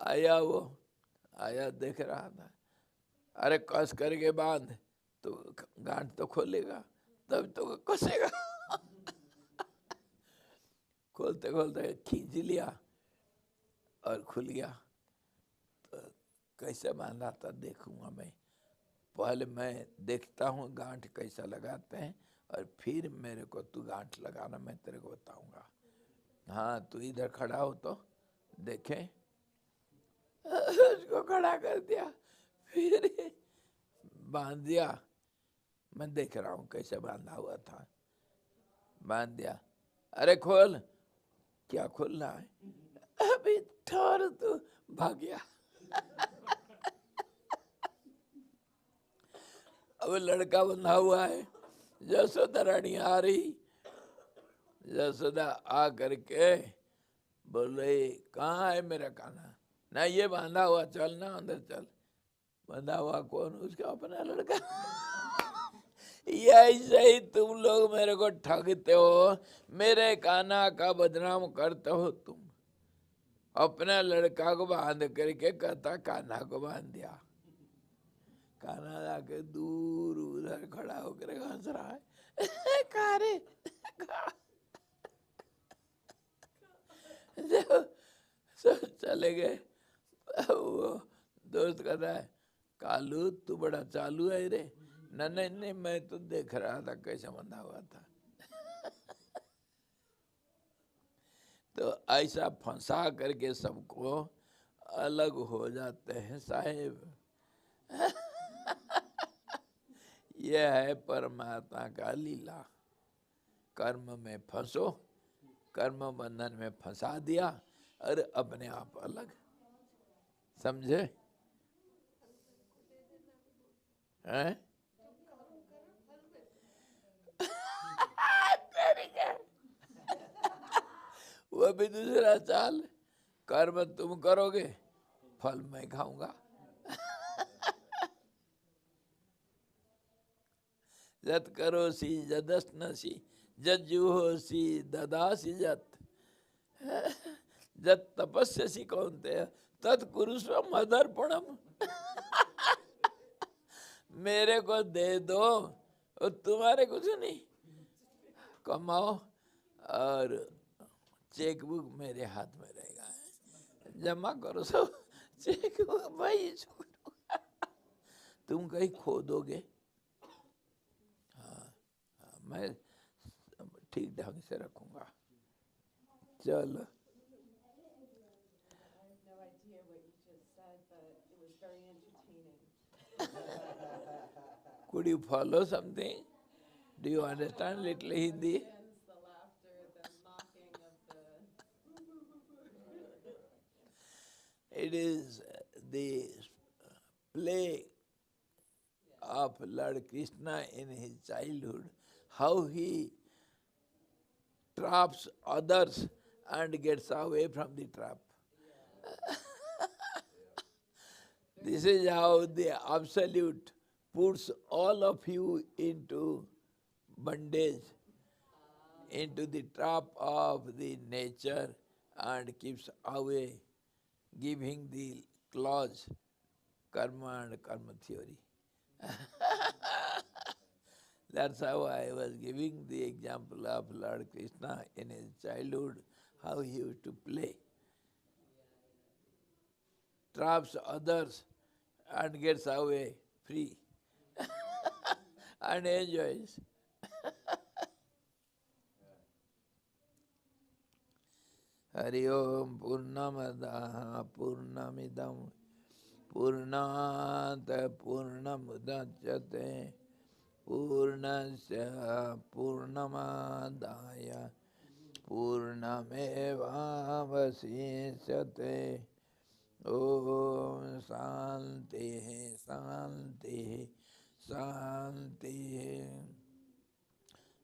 आया, वो आया, देख रहा था, अरे कस करके बांध तो गांठ तो खोलेगा, तब तो कसेगा। खोलते खोलते खींच लिया और खुल गया। तो कैसे बांधा था देखूंगा मैं, पहले मैं देखता हूँ गांठ कैसा लगाते हैं, और फिर मेरे को तू गांठ लगाना, मैं तेरे को बताऊंगा। हाँ, तू इधर खड़ा हो तो देखे। उसको खड़ा कर दिया, फिर बांध दिया। मैं देख रहा हूँ कैसे बांधा हुआ था, बांध दिया। अरे खोल, क्या खोलना है? अभी ठहर, तू भाग गया। अब लड़का बंधा हुआ है, यशोदा रानी आ रही। यशोदा आ करके बोल रही, कहाँ है मेरा कान्हा? ना ये बांधा हुआ, चल ना अंदर चल। बंधा हुआ कौन? उसका अपना लड़का। ये ऐसे ही तुम लोग मेरे को ठगते हो, मेरे कान्हा का बदनाम करते हो तुम। अपना लड़का को बांध करके कहता कान्हा को बांध दिया। कान्हा जाके दूर उधर खड़ा होकर हंस रहा है। कारे सब चले गए। वो दोस्त कहता है, कालू तू बड़ा चालू है रे। नहीं नहीं, मैं तो देख रहा था कैसे बंधा हुआ था। तो ऐसा फंसा करके सबको अलग हो जाते हैं साहेब। यह है परमात्मा का लीला। कर्म में फंसो, कर्म बंधन में फंसा दिया, और अपने आप अलग। समझे? हैं? वो भी दूसरा चाल, कर्म तुम करोगे, फल मैं खाऊंगा। जत करोसी जदस्नसी जज्जुहोसी ददासी जत। जत तपस्यसी कौन्तेय तत्कुरुष्व मदर्पणम। मेरे को दे दो और तुम्हारे कुछ नहीं, कमाओ और चेकबुक मेरे हाथ में रहेगा, जमा करो सब। चेकबुक भाई तुम कहीं खो दोगे। हाँ, मैं ठीक ढंग से रखूंगा। चलो, I have no idea what you just said, but it was very entertaining. could you follow something? Do you understand little Hindi? Understands the laughter, the mocking of the. It is the play of Lord Krishna in his childhood, how he traps others and gets away from the trap. This is how the Absolute puts all of you into bondage, into the trap of the nature, and keeps away, giving the clause karma and karma theory. That's how I was giving the example of Lord Krishna in his childhood, how he used to play. Traps others and gets away free and enjoys. Hari Om Purnamadaha Purnamidam Purnat Purnamudachyate Purnasya Purnamadaya Purnamevavasishyate Om Shanti Shanti Shanti.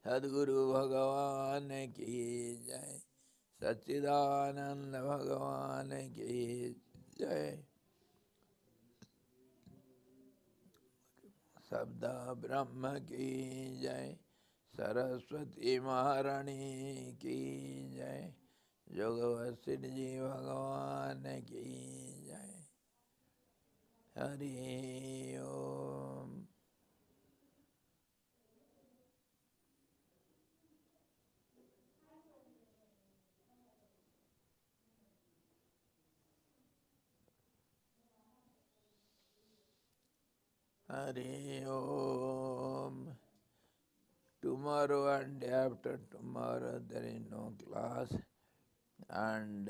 Sadguru Bhagavan ki jai, Satchidananda Bhagavan ki jai. Sabda Brahma ki jai, Saraswati Maharani ki jai, Yogavasindhi Bhagavan ki jai. Hari Om. Hari Om. Tomorrow and day after tomorrow there is no class, and